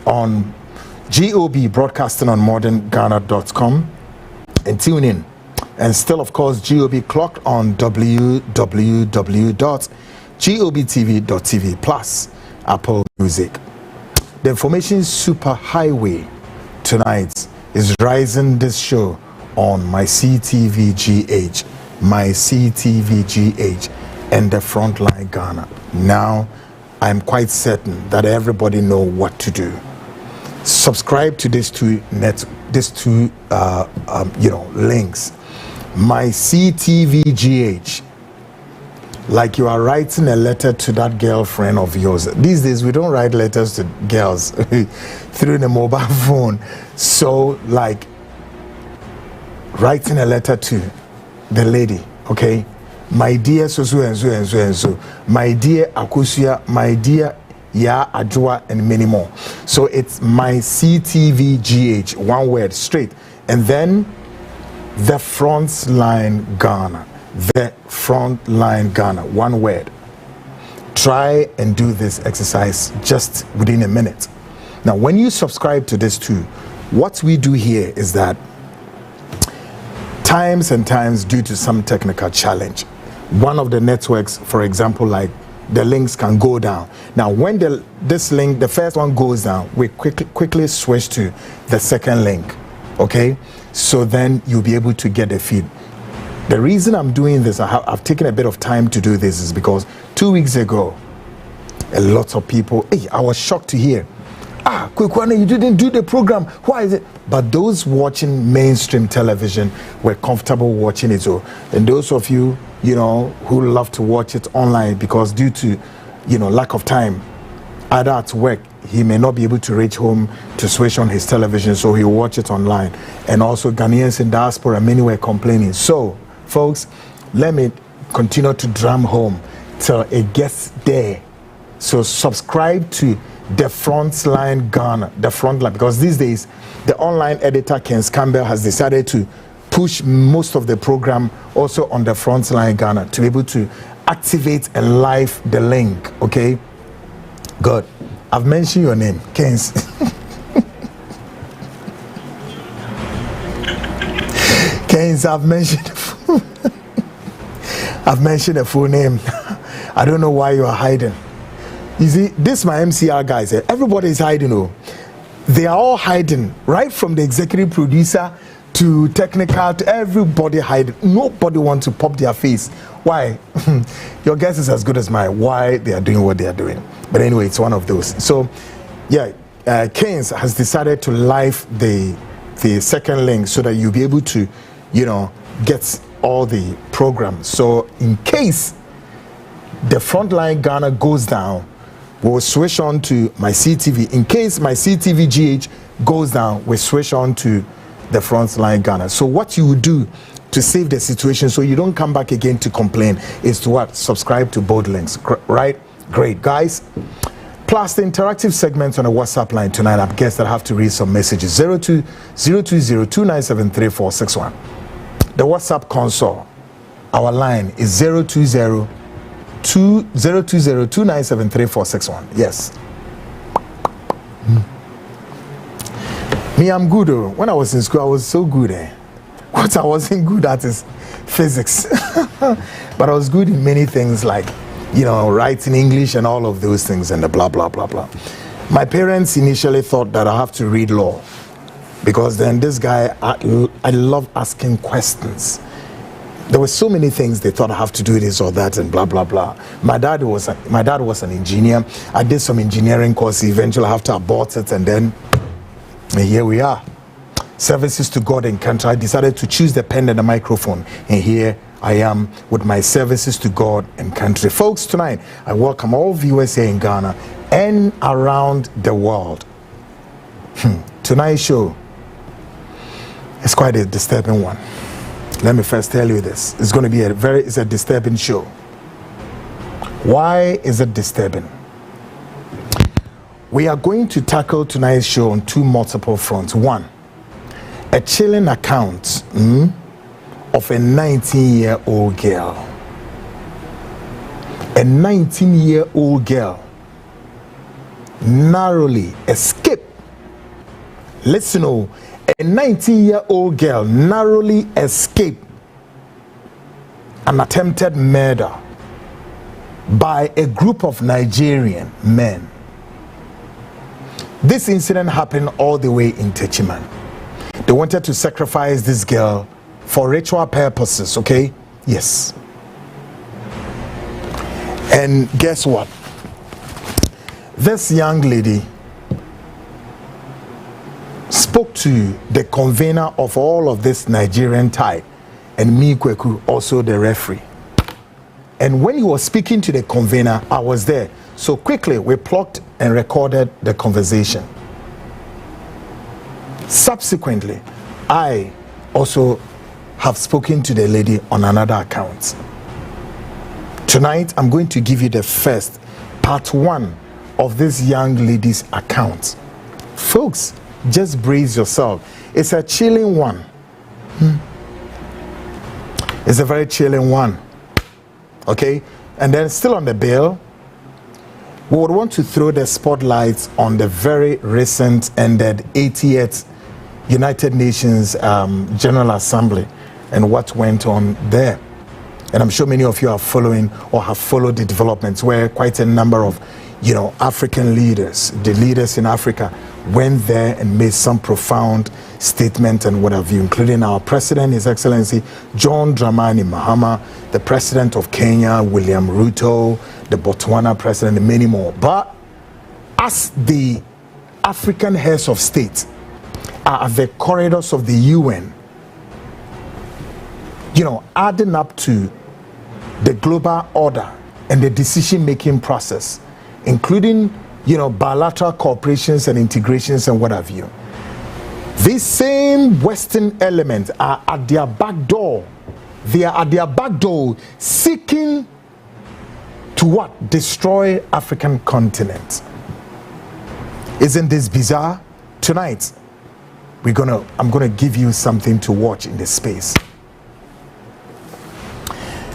on GOB, broadcasting on modernghana.com, and tune in. And still, of course, GOB clocked on www.gobtv.tv plus Apple Music. The information superhighway tonight is rising this show on my CTV-GH, and the Frontline Ghana. Now, I'm quite certain that everybody know what to do. Subscribe to these two links. My CTV-GH, like you are writing a letter to that girlfriend of yours. These days we don't write letters to girls through the mobile phone. So like writing a letter to the lady, okay? My dear so and so and so and so, my dear Akusia, my dear Ya Ajua, and many more. So it's my CTV-GH, one word straight, and then the Frontline Ghana. The Frontline Ghana, one word. Try and do this exercise just within a minute. Now, when you subscribe to this too, what we do here is that times and times, due to some technical challenge, one of the networks, for example, like the links can go down. Now, when this link, the first one goes down, we quickly switch to the second link, okay? So then you'll be able to get the feed. The reason I'm doing this, I've taken a bit of time to do this, is because 2 weeks ago, a lot of people, I was shocked to hear, Kwekwane, you didn't do the program. Why is it? But those watching mainstream television were comfortable watching it. So, and those of you, who love to watch it online, because due to, lack of time, either at work, he may not be able to reach home to switch on his television, so he'll watch it online. And also Ghanaians in diaspora, many were complaining. So, folks, let me continue to drum home till it gets there. So subscribe to the Frontline Ghana, the Frontline, because these days the online editor Ken Campbell has decided to push most of the program also on the Frontline Ghana to be able to activate and live the link. Okay, good. I've mentioned your name, Kens. Kens, I've mentioned a full name. I don't know why you are hiding. You see, this my MCR guys. Everybody is hiding. Oh, they are all hiding, right from the executive producer to technical to everybody hiding. Nobody wants to pop their face. Why? Your guess is as good as mine. Why they are doing what they are doing. But anyway, it's one of those. So, yeah, Keynes has decided to live the second link so that you'll be able to, get all the programs. So in case the Frontline Ghana goes down, we'll switch on to my CTV. In case my CTV-GH goes down, we'll switch on to the Frontline Ghana. So what you would do to save the situation so you don't come back again to complain is to what? Subscribe to both links, right? Great, guys. Plus the interactive segments on the WhatsApp line tonight. I guess that I have to read some messages. 0202973461. The WhatsApp console, our line is 02029734661. Yes. Me, I'm good. When I was in school, I was so good. What I wasn't good at is physics. But I was good in many things like, writing English and all of those things and the blah, blah, blah, blah. My parents initially thought that I have to read law because then this guy, I love asking questions. There were so many things they thought I have to do this or that and blah, blah, blah. My dad was an engineer. I did some engineering course. Eventually I have to abort it and then here we are. Services to God and country. I decided to choose the pen and the microphone. And here I am with my services to God and country. Folks, tonight I welcome all viewers here in Ghana and around the world. Tonight's show is quite a disturbing one. Let me first tell you this. It's going to be it's a disturbing show. Why is it disturbing? We are going to tackle tonight's show on two multiple fronts. One, a chilling account of a 19-year-old girl. A 19-year-old girl narrowly escaped Listen, oh, a 19-year-old girl narrowly escaped an attempted murder by a group of Nigerian men. This incident happened all the way in Techiman. They wanted to sacrifice this girl for ritual purposes, okay? Yes. And guess what? This young lady spoke to the convener of all of this Nigerian tie, and me, Kweku, also the referee. And when he was speaking to the convener, I was there. So quickly, we plucked and recorded the conversation. Subsequently, I also have spoken to the lady on another account. Tonight, I'm going to give you the first, part 1 of this young lady's account. Folks, just brace yourself. It's a chilling one. It's a very chilling one. Okay? And then still on the bill, we would want to throw the spotlights on the very recent ended 80th United Nations General Assembly and what went on there. And I'm sure many of you are following or have followed the developments where quite a number of, African leaders, the leaders in Africa, went there and made some profound statement and what have you, including our president, His Excellency John Dramani Mahama, the president of Kenya, William Ruto, the Botswana president, and many more. But as the African heads of state are at the corridors of the UN, adding up to the global order and the decision-making process, including, bilateral cooperations and integrations and what have you. These same Western elements are at their back door. They are at their back door seeking to what? Destroy African continent. Isn't this bizarre? Tonight, I'm gonna give you something to watch in this space.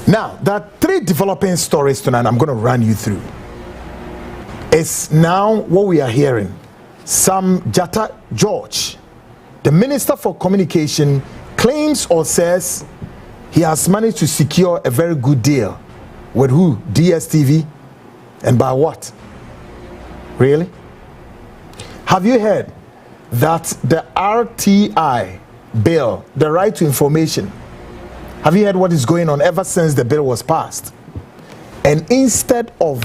Now, there are 3 developing stories tonight I'm going to run you through. It's now what we are hearing. Sam Jatta George, the Minister for Communication, claims or says he has managed to secure a very good deal. With who? DSTV? And by what? Really? Have you heard that the RTI bill, the right to information, have you heard what is going on ever since the bill was passed? And instead of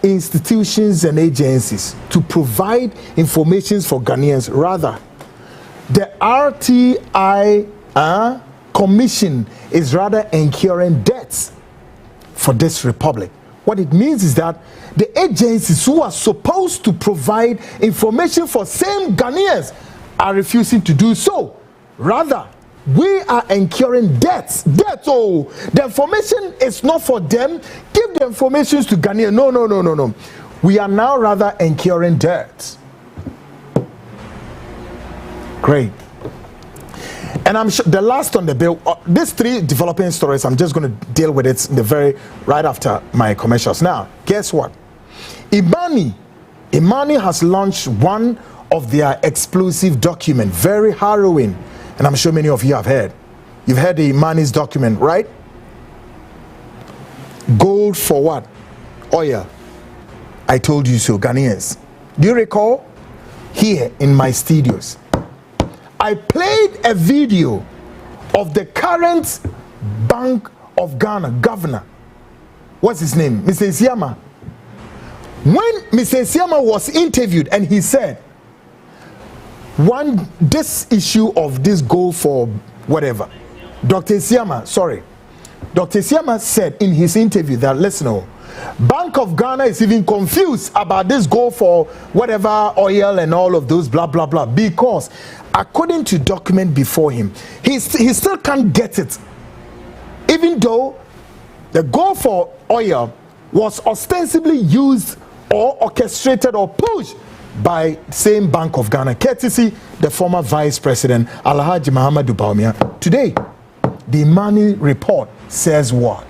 institutions and agencies to provide information for Ghanaians, rather, the RTI commission is rather incurring debts for this republic. What it means is that the agencies who are supposed to provide information for same Ghanaians are refusing to do so. Rather, we are incurring debts. Oh, the information is not for them. Give the information to Ghanaians. No. We are now rather incurring debts. Great. And I'm sure the last on the bill, these 3 developing stories, I'm just going to deal with it right after my commercials. Now, guess what? Imani has launched one of their explosive document, very harrowing. And I'm sure many of you have heard. You've heard the Imani's document, right? Gold for what? Oil. I told you so, Ghanaians. Do you recall? Here in my studios, I played a video of the current Bank of Ghana governor. What's his name? Mr. Siama. When Mr. Siama was interviewed and he said, this issue of this goal for whatever, Dr. Siama said in his interview that, listen, Bank of Ghana is even confused about this goal for whatever oil and all of those blah blah blah, because according to document before him, he still can't get it, even though the goal for oil was ostensibly used or orchestrated or pushed by same Bank of Ghana, courtesy the former Vice President Alhaji Mahamadou Bawumia. Today, the Imani report says what?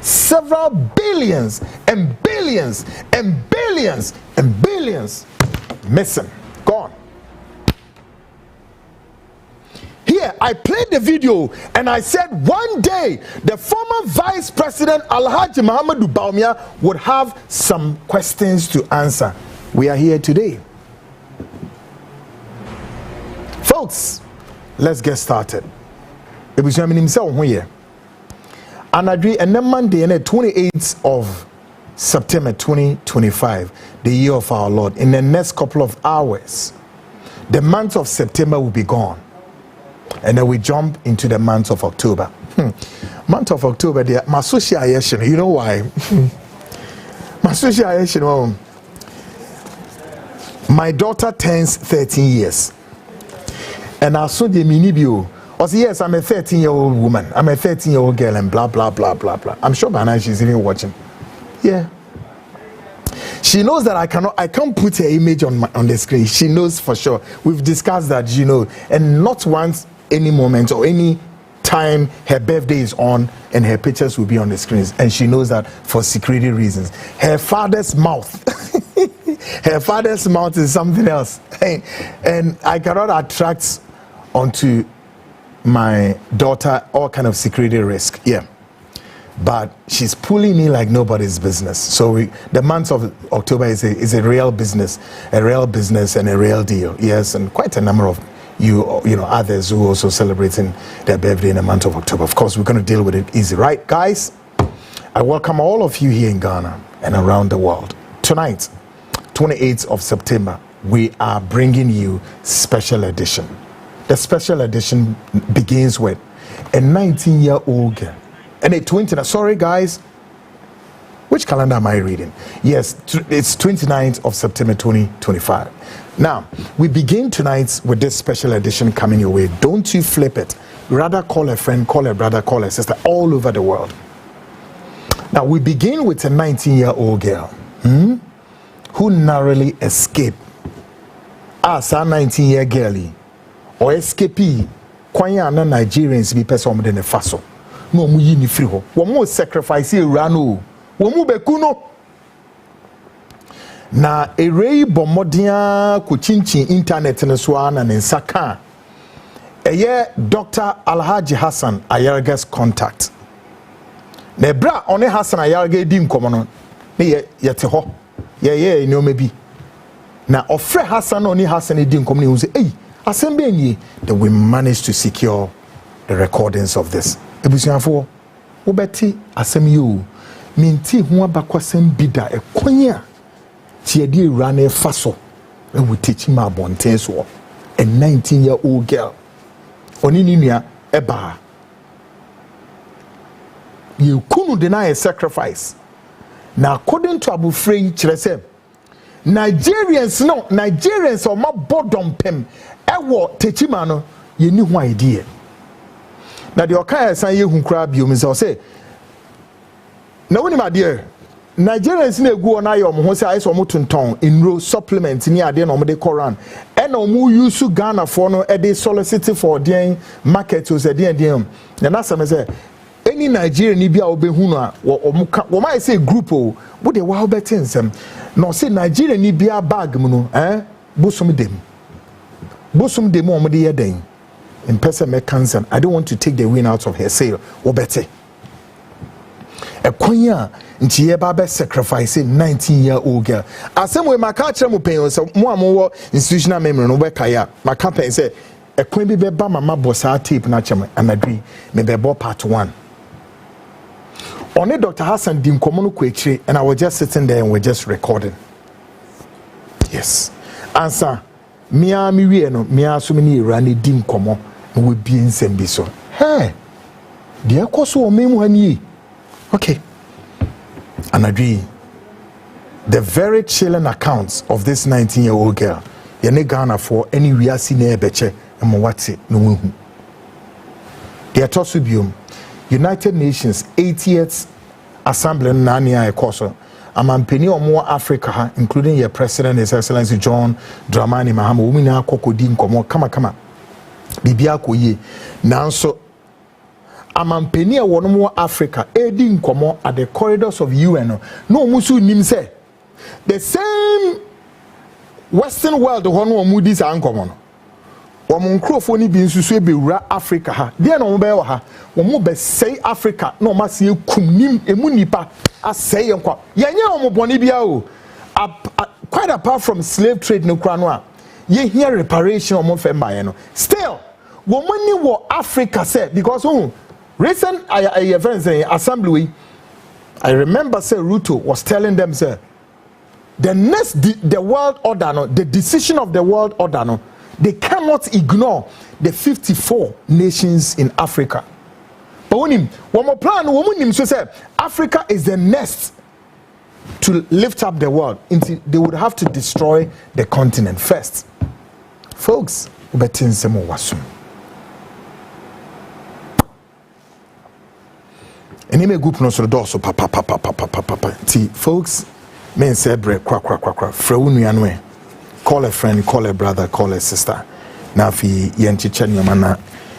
Several billions and billions and billions and billions missing, gone. here, I played the video and I said one day the former Vice President Alhaji Muhammadu Bawumia would have some questions to answer. We are here today. Folks, let's get started. It was himself here. And I agree, and then Monday, and the 28th of September 2025, the year of our Lord, in the next couple of hours, the month of September will be gone. And then we jump into the month of October. Month of October, my association, you know why? My association, my daughter turns 13 years. And I saw the minibio. I said, yes, I'm a 13-year-old woman. I'm a 13-year-old girl and blah, blah, blah, blah, blah. I'm sure by now she's even watching. Yeah. She knows that I can't put her image on the screen. She knows for sure. We've discussed that, you know, and not once, any moment or any time her birthday is on and her pictures will be on the screens. And she knows that for security reasons. Her father's mouth. Her father's mouth is something else. And I cannot attract onto my daughter all kind of security risk. Yeah. But she's pulling me like nobody's business. So the month of October is a real business and a real deal. Yes, and quite a number of you know others who are also celebrating their birthday in the month of October. Of course, we're going to deal with it easy, right, guys? I welcome all of you here in Ghana and around the world. Tonight, 28th of September, we are bringing you special edition. The special edition begins with a 19-year-old girl and a 20. Sorry, guys. Which calendar am I reading? Yes, it's 29th of September 2025. Now, we begin tonight with this special edition coming your way. Don't you flip it. Rather call a friend, call a brother, call a sister all over the world. Now, we begin with a 19-year-old girl who narrowly escaped as a 19-year girlie or escapee kwanya na Nigerians be person de ne faso no mu yi ni free ho wo mo sacrifice ewura no wo mu beku no na erei bomodia ko chinchin internet ne so ana ne nsaka eye Dr. Alhaji Hassan Ayarga's contact na bra one Hassan Ayarga di nkomo no ne yete ho ye no mebi na ofre Hassan oni Hassan di nkomo ne hu say assembly, then we managed to secure the recordings of this. Ebusianfo, obeti asemu minti ho abakwasem bida ekonya tiedi rane faso e we Techiman abonten so a 19-year-old girl oni ninua eba you couldn't deny a sacrifice. Now according to Abu Frey Chirese Nigerians or my bottom pem ewo Techiman no ye ni ho idea na de oka san ye hu kra biom say na woni ma de Nigerians na egu ona ye omo ho say iso omo tonton enro supplement ni ade na omo de koran e na omo use Ghana for no e de solicit for den market o say den na some say any Nigerian ni bia obehu no a wo ma say group o wo de wa obetin sem no say Nigeria ni bia bag mu no bosom dem omo de ye den in person me cancer. I don't want to take the wind out of her sail wo bete ekonya nti ye ba be sacrifice 19-year-old girl asem we maka kire mo pen so mo amwo institutional memory no be kaya maka pen say ekwan bi be ba mama bossa tape na chem anadwi me be bo part 1 only Dr. Hassan dim komo no kwechire and I was just sitting there and we're just recording. Yes. Answer mia mi wie no mia so me ni rani dim komo no we bi nsem bi so. Hey. De akoso o memu hani. Okay. Anadwi the very chilling accounts of this 19-year-old girl. Ye ne Ghana for any we are see na ebeche mo wate no hu. De atosubium United Nations 80th Assembly Nania Ekoso. Amampeni omo Africa, including your President, His Excellency John Dramani Mahama, Umina Kokodi Nkomo, kama. Bibia koye. Nanso, Amampeni omo Africa, Edi Nkomo at the corridors of UN. No musu nimse. The same Western world, Hono Mudis Ankomo. wɔn nkurɔfoɔ ni bi nsusu ebewura Africa ha deɛ na wɔn bɛyɛ wɔ ha wɔn bɛ sɛe Africa na wɔn asi ekum nim emu nipa asɛe yɛn kwa yɛnyɛ wɔn bɔnne bia o quite apart from slave trade no kura no a yɛhia reparation wɔn fɛ mbaayɛ no still wɔn ni wɔ Africa sɛ because recent events in assembly I remember say Ruto was telling them say the world order no the decision of the world order no they cannot ignore the 54 nations in Africa. But one more plan, woman so say Africa is the next to lift up the world. They would have to destroy the continent first. Folks, ubetin semo wasum. Enime group no so do so papa. Ti folks, men say bre kwa. Freunu yanwe. Call a friend, call a brother, call a sister. Now fi yenchicha nyamana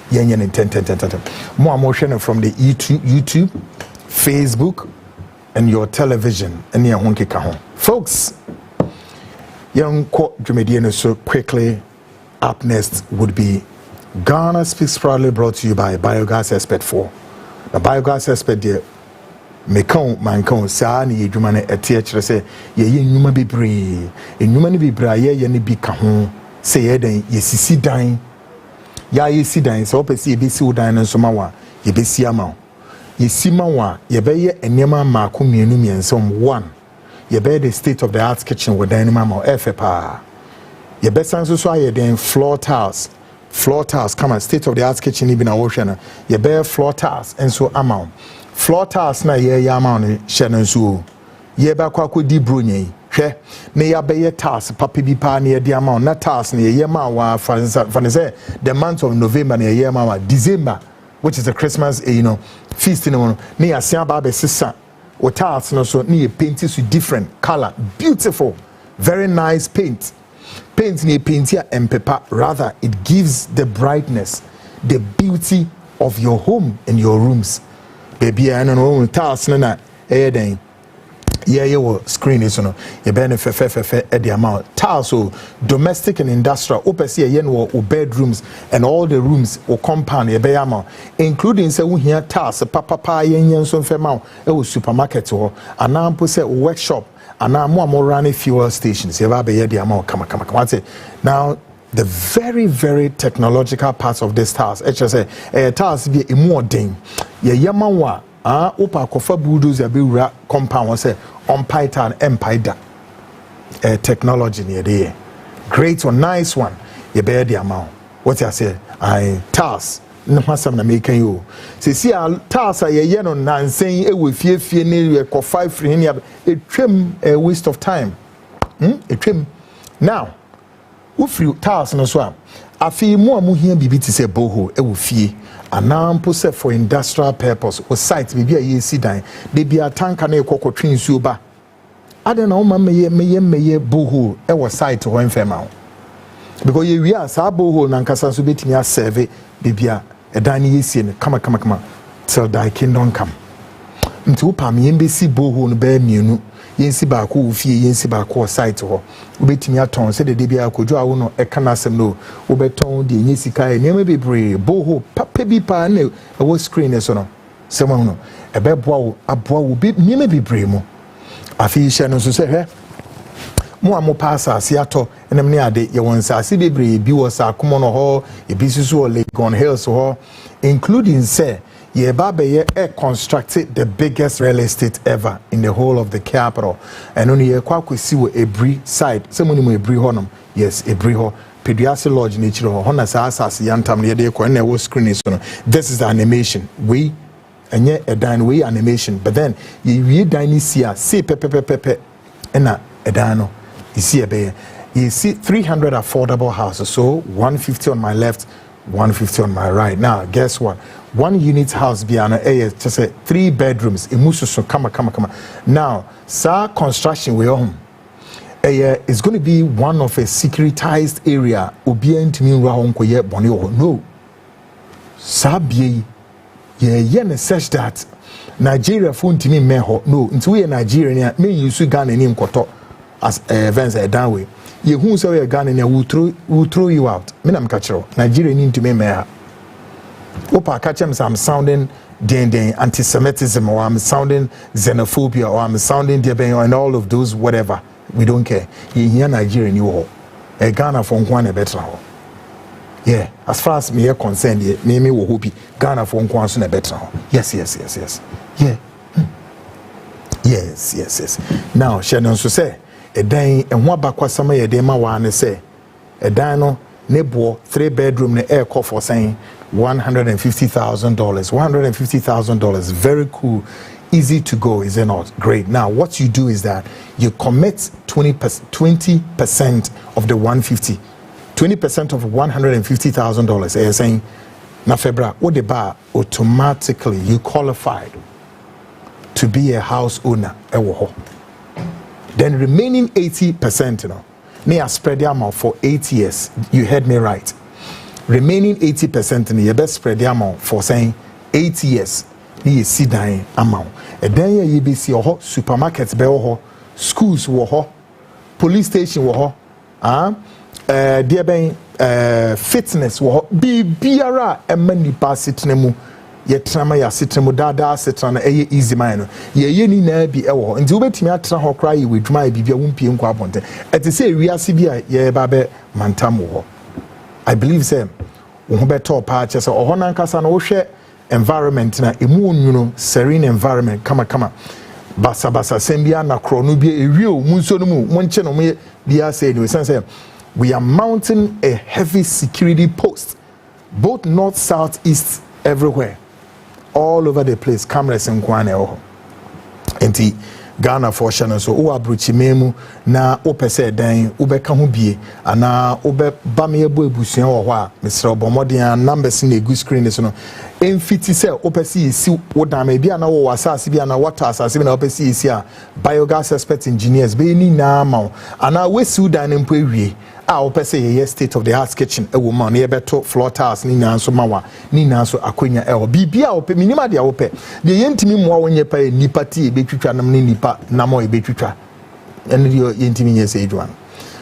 yenyen 10. More from the YouTube, Facebook, and your television. And your honky kahon. Folks, young quote Dramedian so quickly. Up next would be Ghana Speaks proudly brought to you by Biogas Expert 4. The Biogas Expert there. Mekon mankon saa ne yedwuma ne etie kire se ye nnwuma bebre nnwuma ne bebre ye ne bi ka ho se ye dan ye sisi dan ya ye si dan se opese ye besi udan no so ma wa ye besi ama ye si ma wa ye be ye enema maako mienu miensom 1 ye be the state of the art kitchen with dan ma efepa ye be san so aye den floor tiles come on state of the art kitchen even na wo hwe na ye be floor tiles enso ama floor tiles na ye yama on hye so ye ba kwa kodi bronye hwe ne ya be ye tiles papa bi pa na ye di ama na tiles na ye ma wa for say the month of November na ye ma wa December which is the Christmas feast no ne ya sia ba be sisa o tiles no so ne ye paint it with different color beautiful very nice paint ne paint ya empepa rather it gives the brightness the beauty of your home and your rooms. Baby, I don't know, tiles na den. Yeah, you screen is no. You benefit at the amount. Tiles so domestic and industrial. Opesi yen wo bedrooms and all the rooms or compound ye be amount, including say we here tiles papa yen so fema e supermarket or anampo say workshop more running fuel stations. You be the amount come. Now the very, very technological parts of this task, say, task be a more ding. Ye yamawa, opa kofa bulldozer be compound, say, on Python empire technology near there. Great one, nice one. Ye bear the amount. What I say, task. No masam na making you. See, task ye yeno nan saying it will fear near 5 free a trim a waste of time. A trim. Now. Ufri tiles no so a afi mo amu hia bibi ti se boho e wo fie anampo se for industrial purpose o site bibi a ye si dan de bia tanka na ekokotwe nsuo ba ade na o ma meye boho e wo site ho enfema ho because ye wi asa boho na nkasa so betimi a serve bibia edan ye sie ne kama till thy kingdom come nti upa me embesi boho no ba mienu yensi ba ko ufie yensi ba ko site ho obetimi aton se de bia akojo awo no e kana asem no obeton de yensi kai niam bebre boho papa bi pa na wo screen so no se mo no e be boa wo bi niam bebre mo afi hye no so se hwe mo amo pasa ase ato enem ne ade ye won sa ase bebre bi wo sa komo no ho e bi susu o Legon Hills ho including say ye babe constructed the biggest real estate ever in the whole of the capital. And only ye kwakwesi wo Ebri side. Semoni mo Ebri honum. Yes, Ebri ho. Pediasi lodge nature ho. Hona sa asas yantam ye de ko na wo screen is no. This is the animation. We enye edan we animation. But then ye dine sia say pepe ena edano. You see ebe. You see 300 affordable houses. So 150 on my left, 150 on my right. Now, guess what? 1 unit house biana just say 3 bedrooms emusu so kama now sa construction we home is going to be one of a securitized area obi antimi nra ho nkoye bone ho no sa bie ye ne such that Nigeria for ntimi me ho no nti we Nigeria me use Ghana ni nkoto as events down way ye who so ye Ghana will throw you out. Me nam kachiro. Nigeria need to me me. Opa catch I'm sounding anti-Semitism, or I'm sounding xenophobia, or I'm sounding and all of those whatever. We don't care. You hear Nigeria new ho. A Ghana from one a better ho. Yeah, as far as me are concerned, me wo hope Ghana from one soon a better ho. Yes. Yeah. Yes. Now, Shannon so say a day and one back was some ye de ma wane say a dino nebo 3-bedroom ne air for saying $150,000. $150,000, very cool, easy to go, is it not? Great. Now, what you do is that you commit 20% of the 150, 20% of $150,000. You're saying, na febra, what the bar automatically you qualified to be a house owner. Then remaining 80%, you know, near spread the amount for 8 years. You heard me right. Remaining 80% in the best spread the amount for saying 8 years. Ni see dying amount. And then you be see supermarkets be schools wo police station wo there be fitness wo biara emani pass itnemu ye trama ya sitremu dada sitrana easy man ye ni na bi ewo nti obetimi atra ho kra ye wedwuma bibia wompie nkwa abonte ete say wiase bia ye ba be mantam wo. I believe say wo ho beto pa che say oho nankasa na wo hwe environment na emu nwuno serene environment kama basa sembia na krono bia ewie o munso no mu monche no me bia say no say we are mounting a heavy security post both north, south, east, everywhere, all over the place. Cameras in Kwane oho enti Ghana for channel so o abruchi memu na opese dan ubeka ho bie ana obe bame ebo ebusuan wo ho a Mr. Obomodian numbers na egu screen so no emfiti se opese yesi wodama bia na wo asase bia na water asase bia na opese yesi a biogas expert engineers be ni na ma ana wesi dan mpo ewie a opese ye state of the art kitchen e wo ma na ye beto floor tiles ni na so mawa ni na so akonya e ho bibia ope minima dia ope de yentimi mo wonye pa nipa ti e betwitwa nam ni nipa na mo e betwitwa ene de yentimi nye se edwan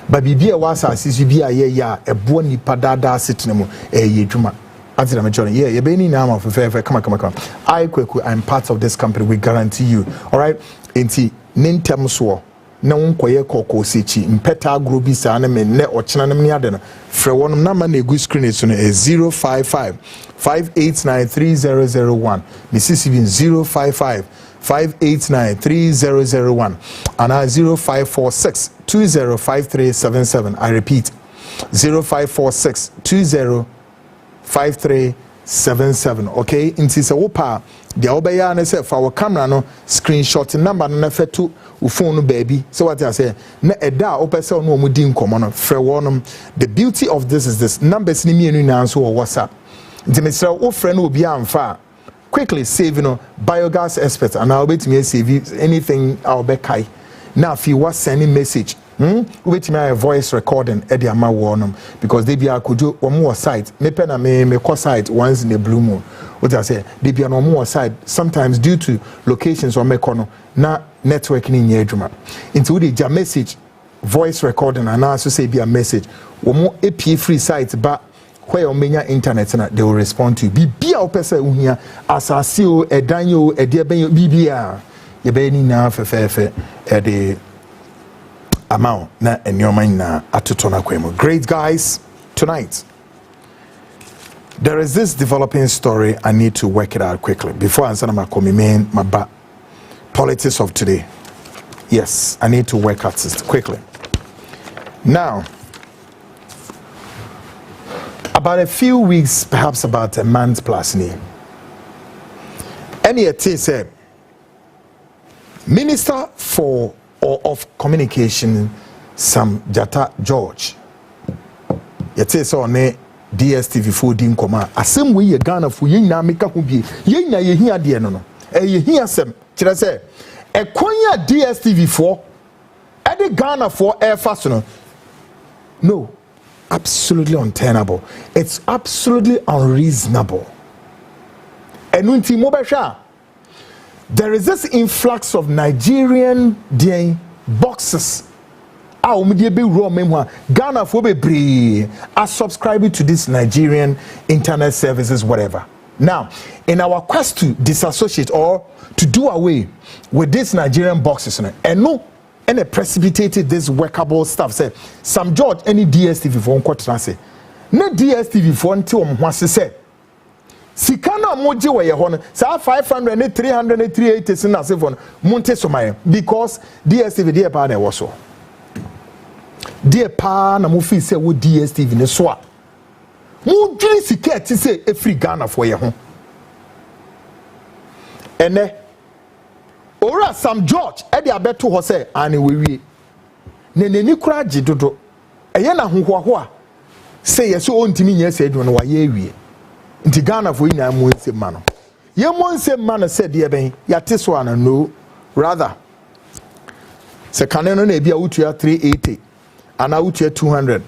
ba bibia wasa asisi bia ye ya ebo nipa dada setnemu e ye dwuma Azira Majority, yeah, you're being now for fair. Come on. I'm part of this company. We guarantee you. All right. Inti nintem so na unkoye koko sechi impeta grobi sa na me ne ochina na me ade no frɛ wonum na ma na egu screen so no 055 5893001 Mrs. 055 5893001 and 0546 205377. I repeat 0546 205377. Okay, inti se wopa the obeya na say for our camera no screenshot number no na fetu u phone no baby. So what I say na eda opese no omudi nkomo no frɛ wonum. The beauty of this is this numbers ni mienu na so WhatsApp. Inti me say wo frɛ no obi amfa quickly save no biogas expert and I'll bet me save anything I'll be kai. Now if you was sending message wait me a voice recording at the ama warnum because they be a could do one more site me pen me call site once in a blue moon. What I say they be on more site sometimes due to locations or mekono na networking in yedruma into the message voice recording and also say be a message one more AP free site but where on menya internet na they will respond to you be a person uhia asase o edanyo ede ben bibia ye be ni na fefe the amount na enyoma na atotona kwemo. Great guys, tonight there is this developing story. I need to work it out quickly before I answer my comment my politics of today. Yes, I need to work out this quickly. Now, about a few weeks, perhaps about a month plus near, NET said Minister for or of Communication Sam Jata George yete so ne DSTV 4 koma asem we ye Ghana fu yin na meka ho bie yin na ye hia de no no ye hia asem kire se e kwanya DSTV 4 e de Ghana for air fast no, absolutely untenable. It's absolutely unreasonable. Enunti mobesha there is this influx of Nigerian boxes be raw Ghana for be are subscribing to this Nigerian internet services, whatever. Now, in our quest to disassociate or to do away with these Nigerian boxes, and no, and a precipitated this workable stuff. Say, Sam George, any DSTV for one say, no DSTV for until once say, Sikana moji wa yehon, sa 500, 300, 380 sina sefon, monte somaye, because DSTV dear pa ne waso. Dear pa na mo fi say wo DSTV ne so a. Mo dwene sika ti say e free Ghana for yehon. Ene ora Sam George e de abeto ho say ane wewie. Ne neni kura gidodo. Eye na hohoho a say yeso ontimi nya say do no wa ye wie. Nti Ghana for ina mo nsem ma no. Ye mo nsem ma no say de ben yate so ana no, rather se kaneno na bia wutua 380 ana wutua 200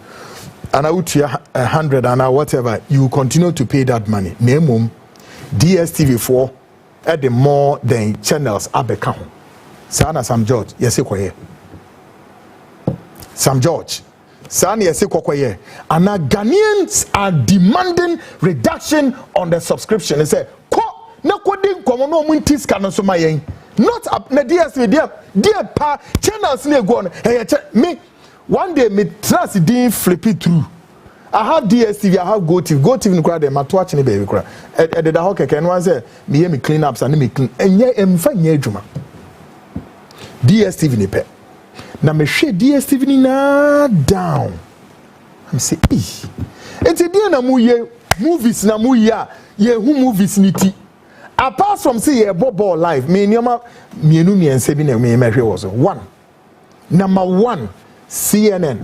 ana wutua 100 ana whatever, you continue to pay that money. Minimum DSTV4 at the more than channels abeka ho. Sana Sam George yesi koye. Sam George Sana yesi koye. And Ghanaians are demanding reduction on the subscription. They say, ko na kodin komo no muntis kana so mayen. Not up na DSTV dear pa channels ne go on. Hey me one day me trust din flip it through. I have DSTV, I have GoTV. GoTV no cry dem to watch ni baby cry. E de da ho keke no one say me hear me clean ups and me clean. Enye emfa nya adwuma. DSTV ni pe. Na me hwe DSTV ni na down. I'm say enti dey na mu ye movies na mu ya ye hu movies ni ti. Apart from say ye ball live, me nyoma mienu miense bi na me hwe was one. Number 1 CNN.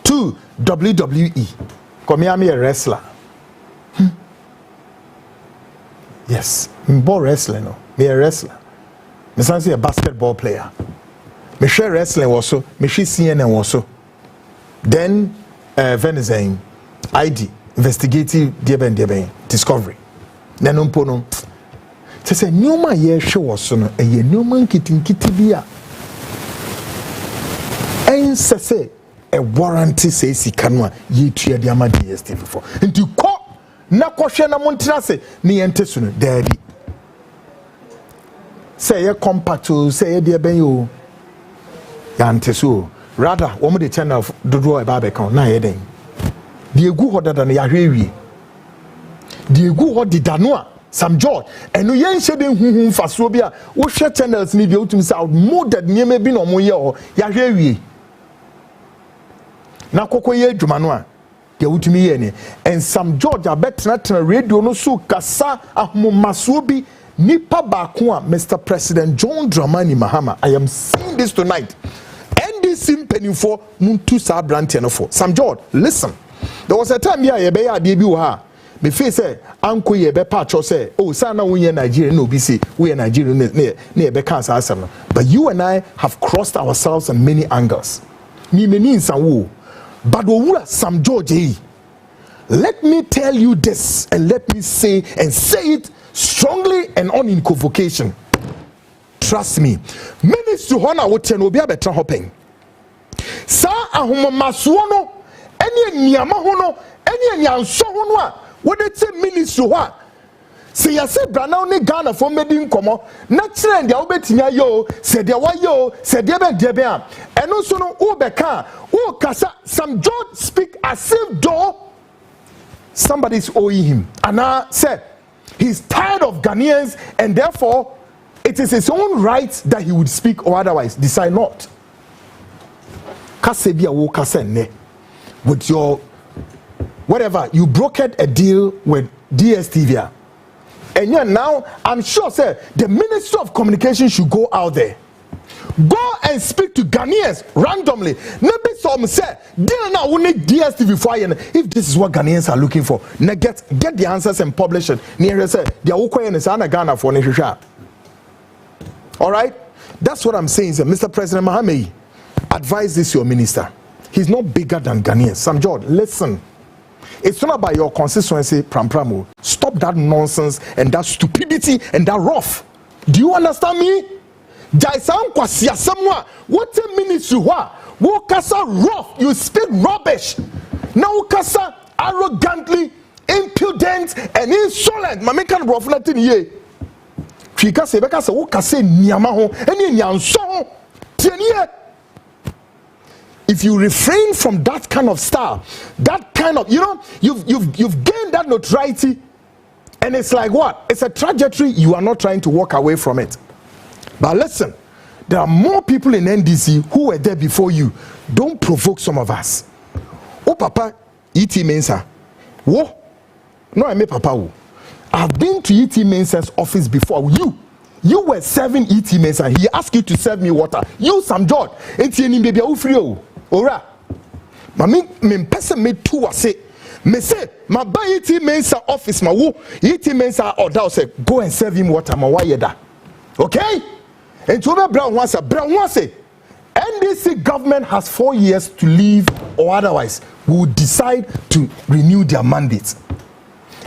2 WWE. Come here, me a wrestler. Yes, me ball wrestling no. Me a wrestler. Me say a basketball player. Me share wrestling also. Me share CNN also. Then Venezuela ID Investigative Dieben Discovery. Nanumpo no. Te say nyoma ye show also no. Ye nyoma nkiti bia. Say a warranty says he can ye tua the ama DSTV for. Nti ko na kohwe na montina se ne yente su no daddy. Say ye compact o, say ye de ben yo. Yante so rather wo mo de channel dodo e ba be kan na ye den. De egu ho dada na ya hwewie. De egu ho di dano a Sam George eno ye nhye den huhu mfaso bi a wo hwe channels ni bi otum say outmoded niam bi no mo ye ho ya hwewie. Na koko ye adwuma no a de wutumi ye ne and Sam George abetena radio no so kasa ahomaso bi nipa ba ko a Mr. President John Dramani Mahama. I am saying this tonight. NDC mpenifo muntu sa brante no for Sam George, listen. There was a time here ye be ya de bi wo ha me feel say anko ye be pa cho say oh sana wonye Nigeria no bi say we Nigeria ne ye be kan sa asem no, but you and I have crossed ourselves on many angles. Ni meni nsanwo. But Sam George, let me tell you this and let me say it strongly and unequivocation. Trust me. Minister Hona would tell Obia betra hopping. Sa ahoma masuono, any nyamahono, any nyansohono, what it say minister wa. Say ya say Brana ne Ghana for medin komo, na trend ya obetinya yo, say dia wa yo, say dia be dia be am. And also no obeka, o kasa Sam George speak as if though somebody is owing him. And now say he's tired of Ghanaians and therefore it is his own right that he would speak or otherwise decide not. Kase bia wo kase ne with your whatever, you brokered a deal with DSTV. And yeah, now I'm sure say the Minister of Communication should go out there. Go and speak to Ghanaians randomly. Maybe some say, now we need DSTV for you. If this is what Ghanaians are looking for, now get the answers and publish it. Near say they are okay in Ghana for Nisha. All right, that's what I'm saying. Mr. President Mahame, advise this your minister. He's not bigger than Ghanaians. Sam George, listen. It's not about your constituency, Prampramo. Stop that nonsense and that stupidity and that rough. Do you understand me? Jaisan kwasia samwa. What a ministry wa. Wokasa rough, you speak rubbish. Now wokasa arrogantly, impudent and insolent. Mama kan rough nothing ye. Fika se beka se wokase nyama ho, eni nyanso ho. Tienie. If you refrain from that kind of style, that kind of, you've gained that notoriety, and it's like what? It's a trajectory. You are not trying to walk away from it. But listen, there are more people in NDC who were there before you. Don't provoke some of us. Oh, Papa, E.T. Mensah. Whoa. No, I made Papa. Who. I've been to E.T. Mensah's office before. You were serving E.T. Mensah. He asked you to serve me water. You, some George. E.T. baby, who free you? Ora. Me person me two say. Me say, my buy E.T. Mensah office, my woo. E.T. Mensah order say, go and serve him water, my why okay? And to Brown wants say, NDC government has 4 years to leave, or otherwise will decide to renew their mandates.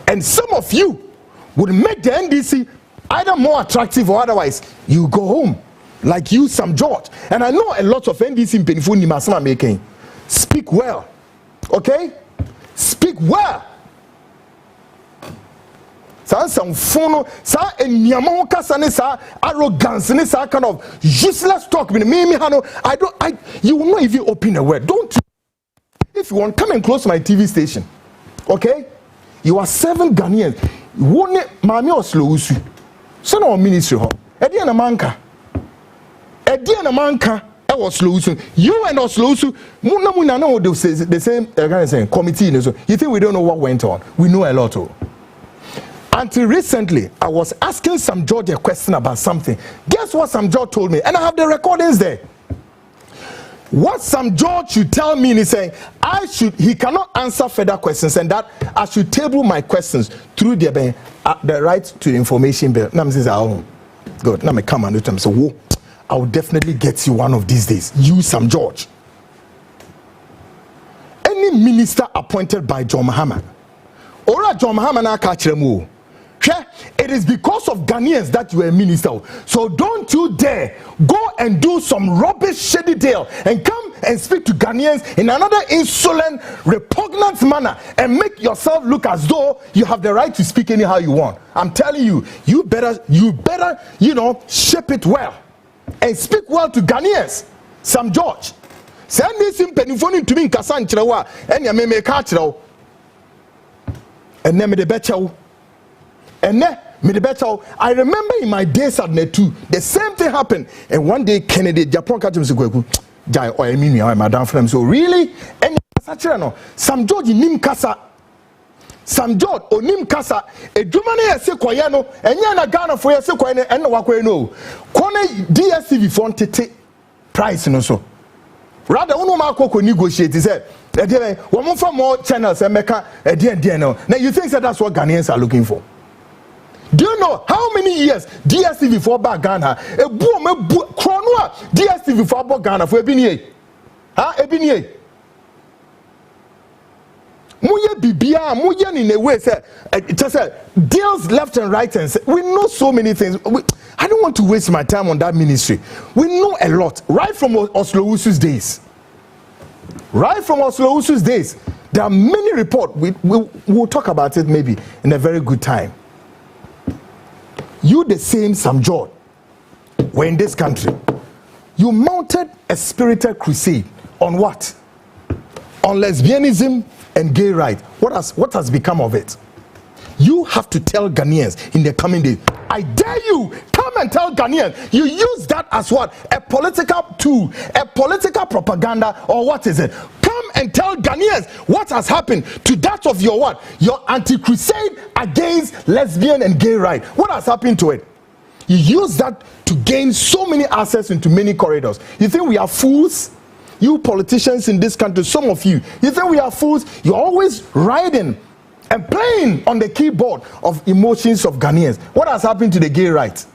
And some of you would make the NDC either more attractive or otherwise you go home, like you, Sam George. And I know a lot of NDC in Penifo Nimasama making. Speak well, okay? Speak well. Some phone, sa enyamo kasa ne sa arrogance ne sa kind of useless talk. You will not even open a word. Don't. If you want, come and close my TV station. Okay? You are 7 Ghanaians. One mami oslousu. So no ministry ho. Edi na manka. I was oslousu. You and oslousu. Muna know the same committee. You think we don't know what went on? We know a lot. Until recently, I was asking Sam George a question about something. Guess what Sam George told me? And I have the recordings there. What Sam George should tell me is saying, he cannot answer further questions, and that I should table my questions through the right to information bill. Now I'm saying, oh, good. Now I come and do say, whoa, I will definitely get you one of these days. You, Sam George. Any minister appointed by John Mahama, or John Mahama na catch them. It is because of Ghanaians that you are a minister. So don't you dare go and do some rubbish shady deal and come and speak to Ghanaians in another insolent, repugnant manner and make yourself look as though you have the right to speak anyhow you want. I'm telling you, you better, shape it well and speak well to Ghanaians. Sam George. Send this in Penifoni to me in Kasan Chirawa and ya me catch and then me the better. And then me the better. I remember in my days at Netu, the same thing happened. And one day Kennedy Japan catch him say, "Jai or Emini or Madam Frem." So really, and Sam George nim kasa, Sam George or nim kasa. A Germany say koyano, and yana Ghana for ya say koyano and wakwe no. Kone DSTV for tete price no so. Rather, uno mako negotiate. He said, "One for more channels and make a dear no." Now you think that that's what Ghanaians are looking for? Do you know how many years DSTV for back Ghana? A boom, chrono DSTV for back Ghana for Ebinye. Ebinye. Muye bibia, muye in a way say, just deals left and right and say, we know so many things. I don't want to waste my time on that ministry. We know a lot, right from Oslo Usu's days. Right from Oslo Usu's days, there are many reports. We'll talk about it maybe in a very good time. You the same Sam George were in this country. You mounted a spirited crusade on what? On lesbianism and gay rights. What has become of it? You have to tell Ghanaians in the coming days. I dare you, come and tell Ghanaians. You use that as what? A political tool, a political propaganda, or what is it? Come and tell Ghanaians what has happened to that of your what? Your anti-crusade against lesbian and gay rights. What has happened to it? You use that to gain so many access into many corridors. You think we are fools? You politicians in this country, some of you think we are fools? You're always riding and playing on the keyboard of emotions of Ghanaians. What has happened to the gay rights?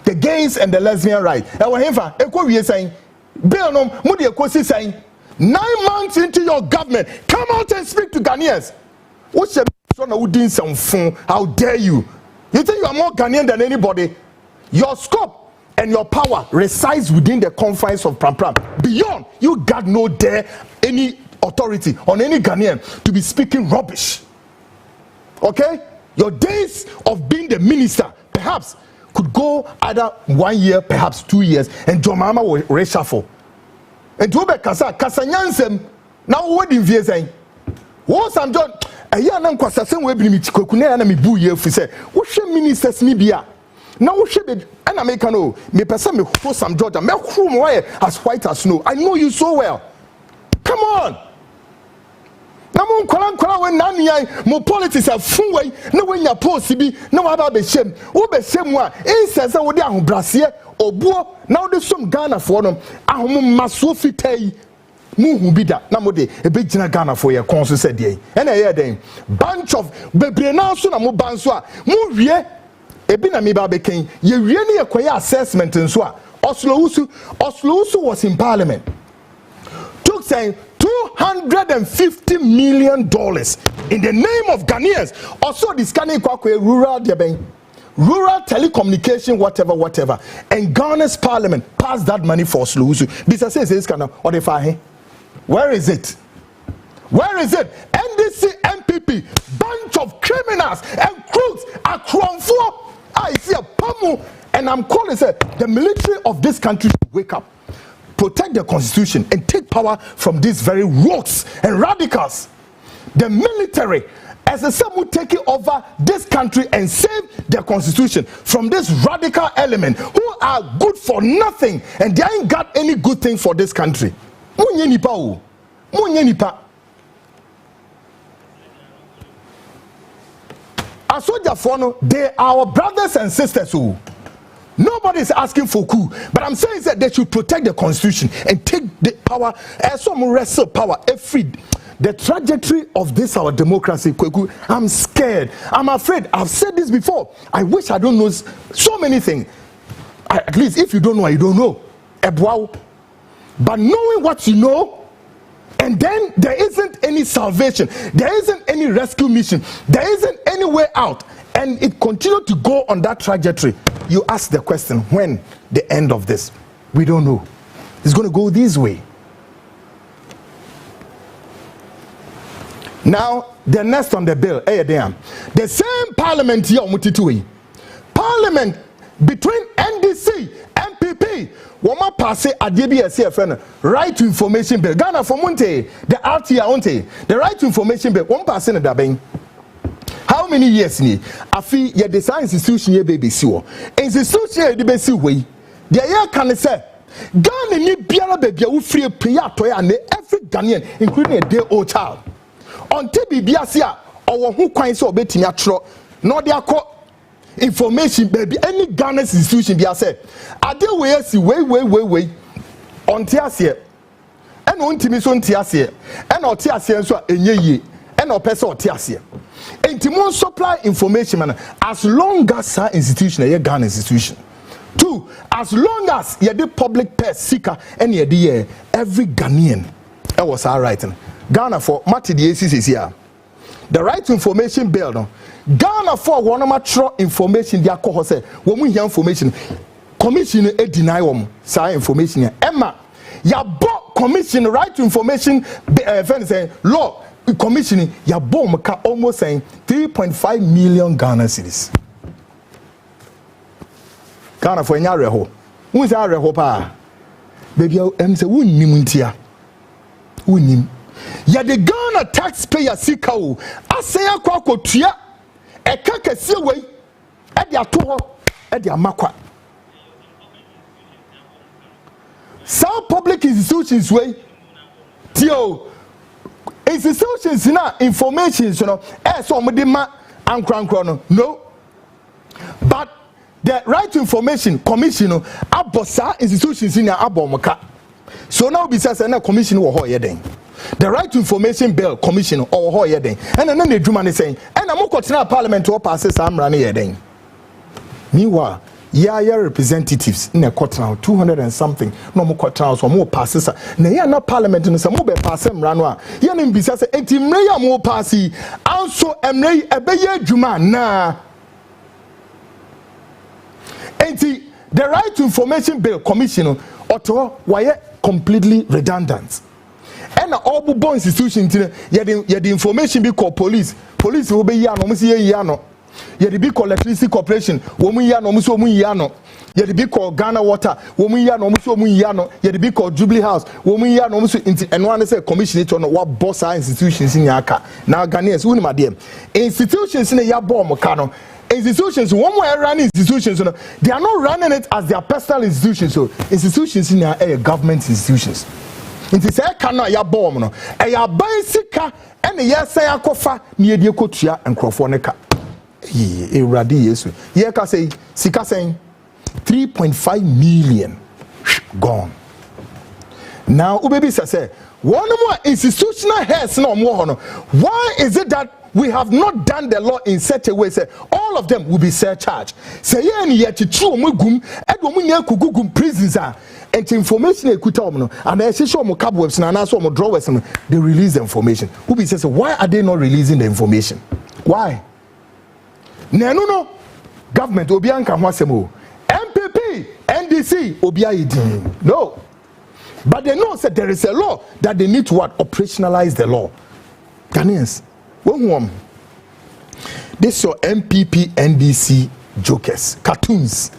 The gays and the lesbian rights. Saying, 9 months into your government, come out and speak to Ghanaians. How dare you? You think you are more Ghanaian than anybody? Your scope and your power resides within the confines of Pram Pram. Beyond, you got no dare any authority on any Ghanaian to be speaking rubbish. Okay? Your days of being the minister perhaps could go either 1 year, perhaps 2 years, and your mama will reshuffle. And to be Kasanyansem, now what in VSA? What's I'm John? A young Kwasasem will be Chikokune and me boo ye if we say, what should ministers Nibia? Now what should be an Americano? Me person me for some Georgia, me room wire as white as snow. I know you so well. Come on. Namun kola when nani mo politics are full way. No when your post be no about be shame. Who be shame wa? Says I would down Brassier or Boo. Now there's some Ghana for them. Ahum masofi tay. Mu be that. Namode a big Ghana for your council said ye. And I hear them bunch of baby now soon a mo banswa. Mu ye e bi na me ba be ken. Ye really acquire assessment and so. Oslo Usu was in parliament. Took saying $250 million in the name of Ghanaians. Also, this rural telecommunication, whatever. And Ghana's parliament passed that money for Sluzu. This says this kind of or the fire. Where is it? Where is it? NDC MPP, bunch of criminals and crooks are crown for. I see a pummel, and I'm calling the military of this country to wake up. Protect the constitution and take power from these very rogues and radicals. The military, as the same, will take over this country and save the constitution from this radical element who are good for nothing and they ain't got any good thing for this country. Munye nipa. Asojafono, they are our brothers and sisters who. Nobody is asking for coup, but I'm saying that they should protect the constitution and take the power, as some wrestle power every. The trajectory of this our democracy, I'm scared. I'm afraid. I've said this before. I wish I don't know so many things. At least if you don't know, you don't know. But knowing what you know, and then there isn't any salvation, there isn't any rescue mission, there isn't any way out, and it continued to go on that trajectory. You ask the question, when the end of this? We don't know. It's going to go this way. Now, the next on the bill, the same parliament here, parliament between NDC, MPP, Woma passe a DBSC right to information bill. Ghana for Monte, the RTA, the right to information bill, one pass in the Dabing. How many years ni afi ye design institution ye baby siwo institution ye be si we the year can say Ghana ni biara baby a wo free pay atoya na every Ghanaian including a day old child until bibia se a owo ho kwan se obetimi atro no de akọ information baby any Ghana institution bia say ade we si we onti ase e no ntimi so nti ase e na oti ase nso a enye yie and or person or tiasia. And Timon supply information man, as long as our institution a Ghana institution. 2, as long as you the public purse seeker and you the every Ghanaian. That was our writing. Ghana for Mati the ACC here. The right to information bill no. Ghana for one of my information the alcohol say when we hear information commission deny say information Emma ya bought commission right to information law commissioning ya bomb ka almost saying 3.5 million Ghana cedis. Ghana for nya reho. Who is our reho pa? Baby em say wunnim ntia. Wunnim. Ya the Ghana taxpayer sika o. Asaya kwa kotua. Eka kese we. E dia to ho. E dia makwa. Some public institutions way. Tio institutions na information so so modima ankran no but the right to information commission abosa institutions in abomka so now be say na commission wo ho yeden the right to information bill commission or ho yeden and na edwuma ne saying and na mokotena parliament wo pass amra ne yeden meanwhile yeah representatives in a quarter now 200 and something no more quarter so more passes na ya na parliament no say mo be pass mra no a ya na mbisa say enti mra ya mo pass also emre ebeye adwuma na enti the Right to Information Bill Commission auto why completely redundant. And all the institutions, the information be called police will be yano. Yet be called Electricity Corporation, woman yano, yano. Yet be called Ghana Water, woman yano, yano. Yet be called Jubilee House, woman yano, and one is a commission on what boss are institutions in Yaka. Now Ghanaians, who my dear institutions in a Yabo Mokano. Institutions, one way running institutions, they are not running it as their personal institutions. So institutions in a government institutions. It is a cannot ya bomb no. A ya bicycle and a yes say a cofa near the cotia and crofonica. Ye radi yesu. Ye ka say sika saying 3.5 million gone. Now ubebi say one more institutional heads no more. Why is it that we have not done the law in such a way say all of them will be surcharged? Say ye ni yet true mugum edwo mu nya kugugum prisons are and information ekuta and I say show mo cobwebs na so mo drawers they release the information. Who be says why are they not releasing the information? Why? No government obi anka ho asemo MPP NDC obi ayidin no, but they know that there is a law that they need to what operationalize the law. Ghanaians, this your MPP NDC jokers cartoons.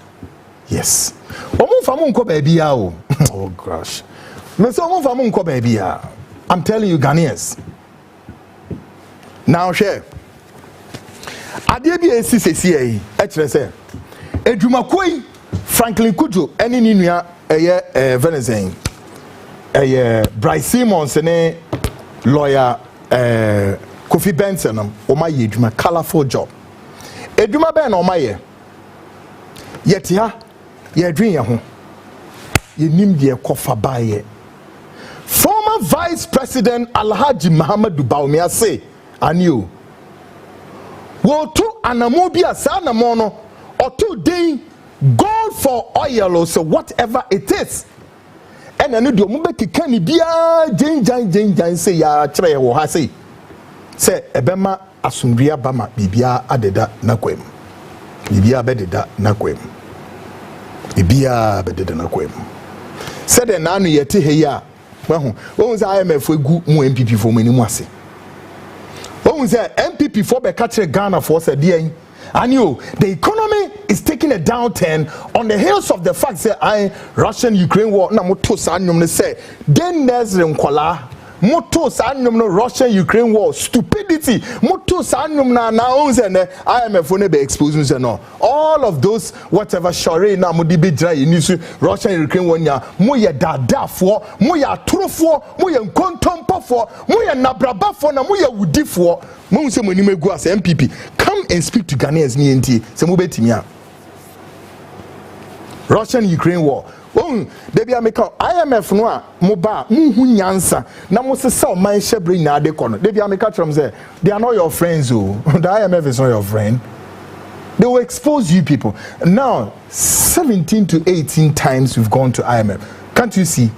Yes. Oh gosh. I'm telling you, Ghanaians. Now share. Adebi CCCA HRS. Edumakoi Franklin Kujo any ninia Venezuela. Bryce Simmons ne lawyer Kofi Benson oma yeduma colorful job. Eduma ben oma ye. Yet ya ye dream ya ho. Ye nim de kofa baye. Former Vice President Alhaji Muhammadu Bawumia say anio. Wo to anamobi asa namono or to day gold for oil or so whatever it is. And I know the mubeki can be a say ya tray or hasi. Say ebema asumbria bama bibia adeda nakwem. Bibia bededa nakwem. Bibia bededa nakwem. Said the nanu yeti heya. Well, what was IMF gu mu MPP for many mwase. What was that MPP for be catch Ghana for said the and you, the economy is taking a downturn on the heels of the fact that Russian-Ukraine war na moto sanyum ne say then there's nkwala moto sanyum no Russian-Ukraine war stupidity moto sanyum na onze ne IMF ne be exposing say no all of those whatever shore na mo di be dry inisu Russian-Ukraine war nya mo ye dadafo mo ye atorofo mo ye nkontompofo mo ye nabrabafo na mo ye wudifo mo nse mo ni megu as MPP come and speak to Ghanaians ni enti se mo betimi a Russian-Ukraine war. Oh, they be America IMF no a mo ba hu nyansa na mo se say man shebre na de kono. They be America from say they are not your friends oh. The IMF is not your friend. They will expose you people. Now 17 to 18 times we've gone to IMF. Can't you see?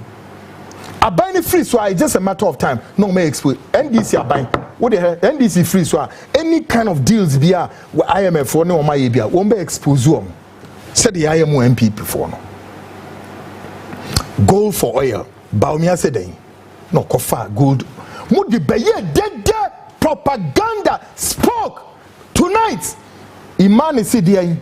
Abine free so it's just a matter of time. No may expose NDC abine. What the hell? NDC free so any kind of deals be a IMF for no my be won't be expose you. Said the IMO MP before no. Gold for oil. Bawumia said no kofa gold. Mudi beye dead propaganda spoke tonight. Imani said the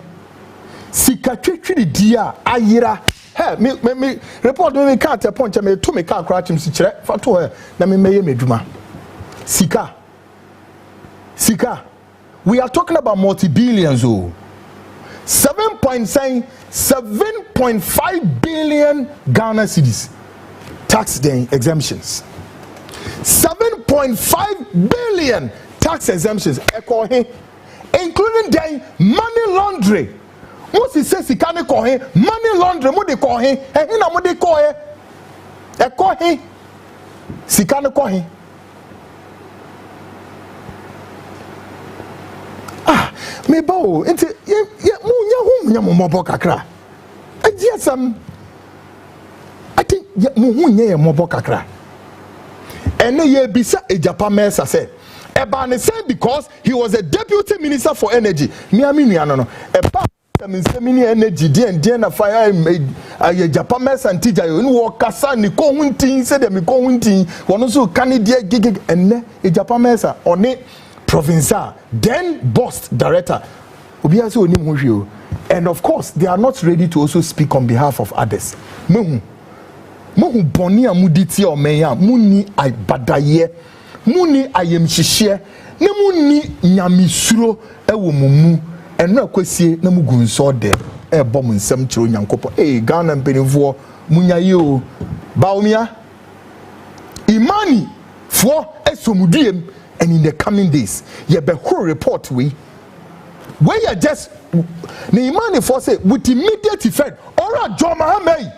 sikatwetwe dia ayira. Hey, me report me can't punch me to me car crash him si chere fa to he na me meye meduma. Sika. We are talking about multi-billions oh. 7.5 billion Ghana cedis tax then exemptions. 7.5 billion tax exemptions including then money laundering. What he says he can't call him money laundering. What they call him? And what they call him? They call him. He can't call him. Me bow into ya mo kakra. I think ya mo kakra. And ye bisa e Japan mesa say. Ebane said because he was a deputy minister for energy. Me no. semini energy die na fire a Japan mess and teacher you wo kasa ni ko huntin say dem ko huntin wono so kan die gig enne e Japan mess on provincial then boss director obi ase onim ho hwe o. And of course they are not ready to also speak on behalf of others. Mohu boni amuditi o meya muni ai badaye muni ayem hihye na muni nyamisuro ewo mumu eno akwasie na mugu nso de e bom nsem kiro nyankopɔ Ghana mpenifo munyaye o baomia imani for esomudiem. And in the coming days ye be whole report we where you just the imani for say with immediate effect ora joma hamei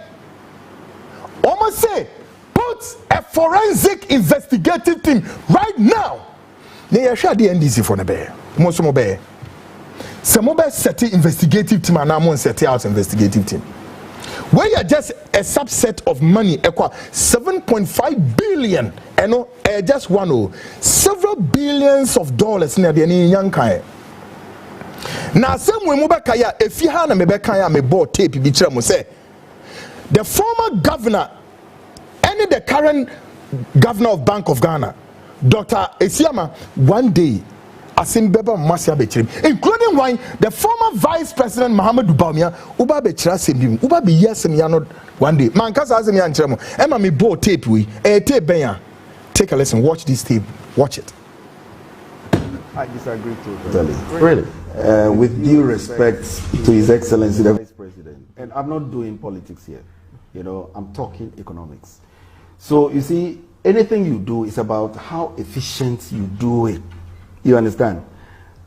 almost say put a forensic investigative team right now. They share the NDC for the bear. Most of bear. Some mobile set investigative team and I'm set out investigative team. Where you just a subset of money, 7.5 billion, and just one several billions of dollars in the young kind. Now, some way Mubakaya, if you had a Mebekaya, me bought tape, say the former governor and the current governor of Bank of Ghana, Dr. Esiama, one day, Asimbeba Masia Bechirim, including why the former Vice President Muhammad Baumia, Uba Bechira Simbim, Uba be yes and Yano one day. Mankasa Azimian Chemo, Emma me bought tape we, a tape benya. Take a lesson, watch this tape, watch it. I disagree totally. Really? With due respect to His Excellency the Vice President, and I'm not doing politics here, you know, I'm talking economics. So you see, anything you do is about how efficient you do it. You understand?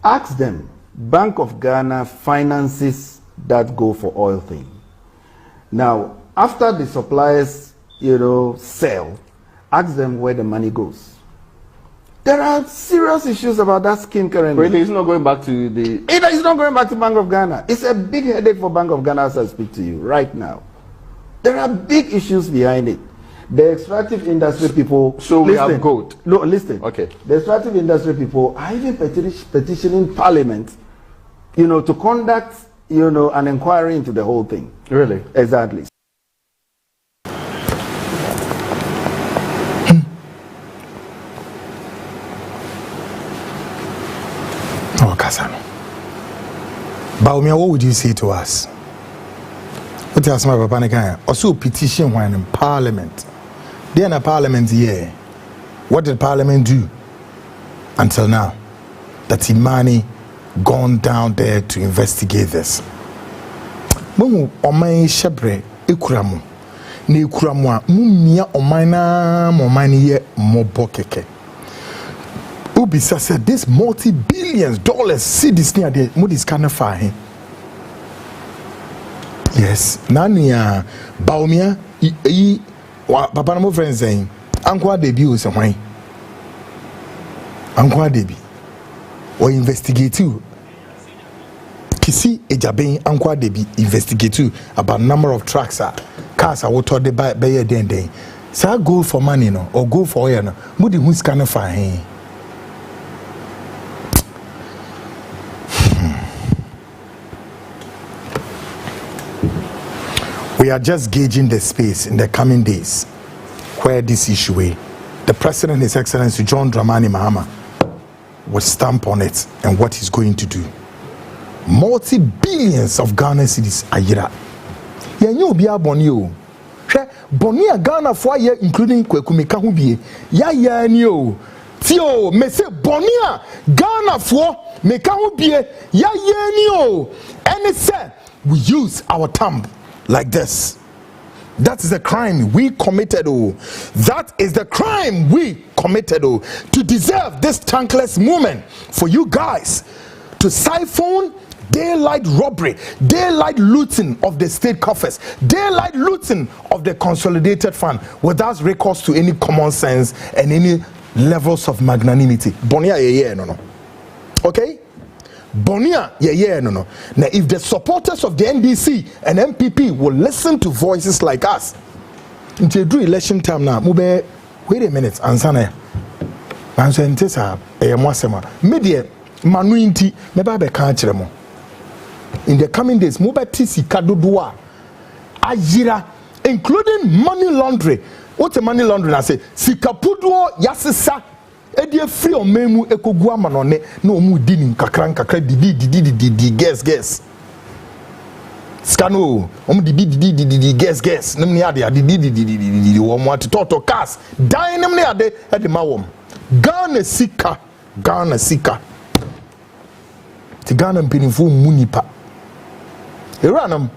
Ask them. Bank of Ghana finances that go for oil thing. Now, after the suppliers, you know, sell, ask them where the money goes. There are serious issues about that scheme currently. Really, it's not going back to the... It's not going back to Bank of Ghana. It's a big headache for Bank of Ghana as I speak to you right now. There are big issues behind it. The extractive industry people... So we have gold. No, listen. Okay. The extractive industry people are even petitioning Parliament, you know, to conduct, you know, an inquiry into the whole thing. Really? Exactly. Baumia, what would you say to us? What else, my papa? Also, petition when in Parliament. Then a Parliament here. What did Parliament do until now? That Imani gone down there to investigate this. Mumu omai shebre ikuramu. Ni ikuramu mumia omaina momani ye mobokeke. Ubisa said this multi-billions dollars cedis near the Moody's kind of fine. Yes, Nania Baumia Papa no friends saying Uncle Debbie was away. Uncle Debbie or investigate you. Kisi Ejabe Uncle Debbie investigate you about number of trucks cars are what they buy a day. So I go for money no or go for oil no. Moody who's kind of fine. We are just gauging the space in the coming days where this issue, the President, His Excellency John Dramani Mahama, will stamp on it and what he's going to do. Multi-billions of Ghana cedis ayira. Ya nyo biya boni o. Boni a Ghana for ye including Kwekumeka hubie. Ya ni o. Tio me se boni a Ghana for meka hubie. Ya ni o. And it said we use our thumb like this. That is the crime we committed. That is the crime we committed to deserve this thankless moment for you guys to siphon daylight robbery, daylight looting of the state coffers, daylight looting of the consolidated fund without recourse to any common sense and any levels of magnanimity. Bonia no. Okay? Bonia, no. Now, if the supporters of the NDC and MPP will listen to voices like us, into a election time now, wait a minute, ansana. Answer media, manuinti, maybe can't in the coming days, mobati sika dodoa ajira, including money laundering. What's a money laundering? I say sika puduo yasisa edie free o memu ekogu amanone na omu dini kakra di guess scano di guess nem ne ade di wo mo atoto cars dan nem ne ade e de ma wom Ghana sika ti Ghana mpinifo mu nipa eranam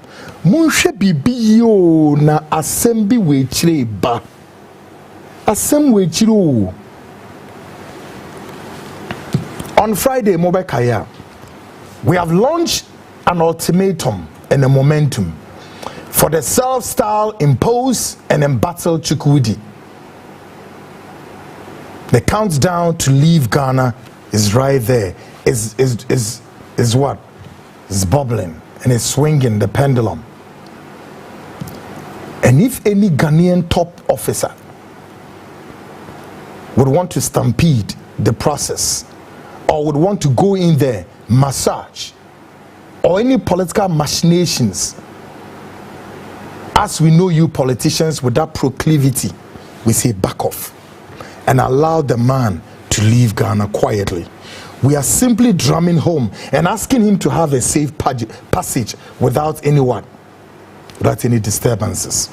munhwe bibi yo na asem bi we chire ba asem we chire o. On Friday, Mobile Kaya, we have launched an ultimatum and a momentum for the self-styled imposed and embattled Chukwudi. The countdown to leave Ghana is right there. Is what? It's bubbling and it's swinging the pendulum. And if any Ghanaian top officer would want to stampede the process, or would want to go in there, massage, or any political machinations, as we know you politicians with that proclivity, we say back off and allow the man to leave Ghana quietly. We are simply drumming home and asking him to have a safe passage without anyone, without any disturbances.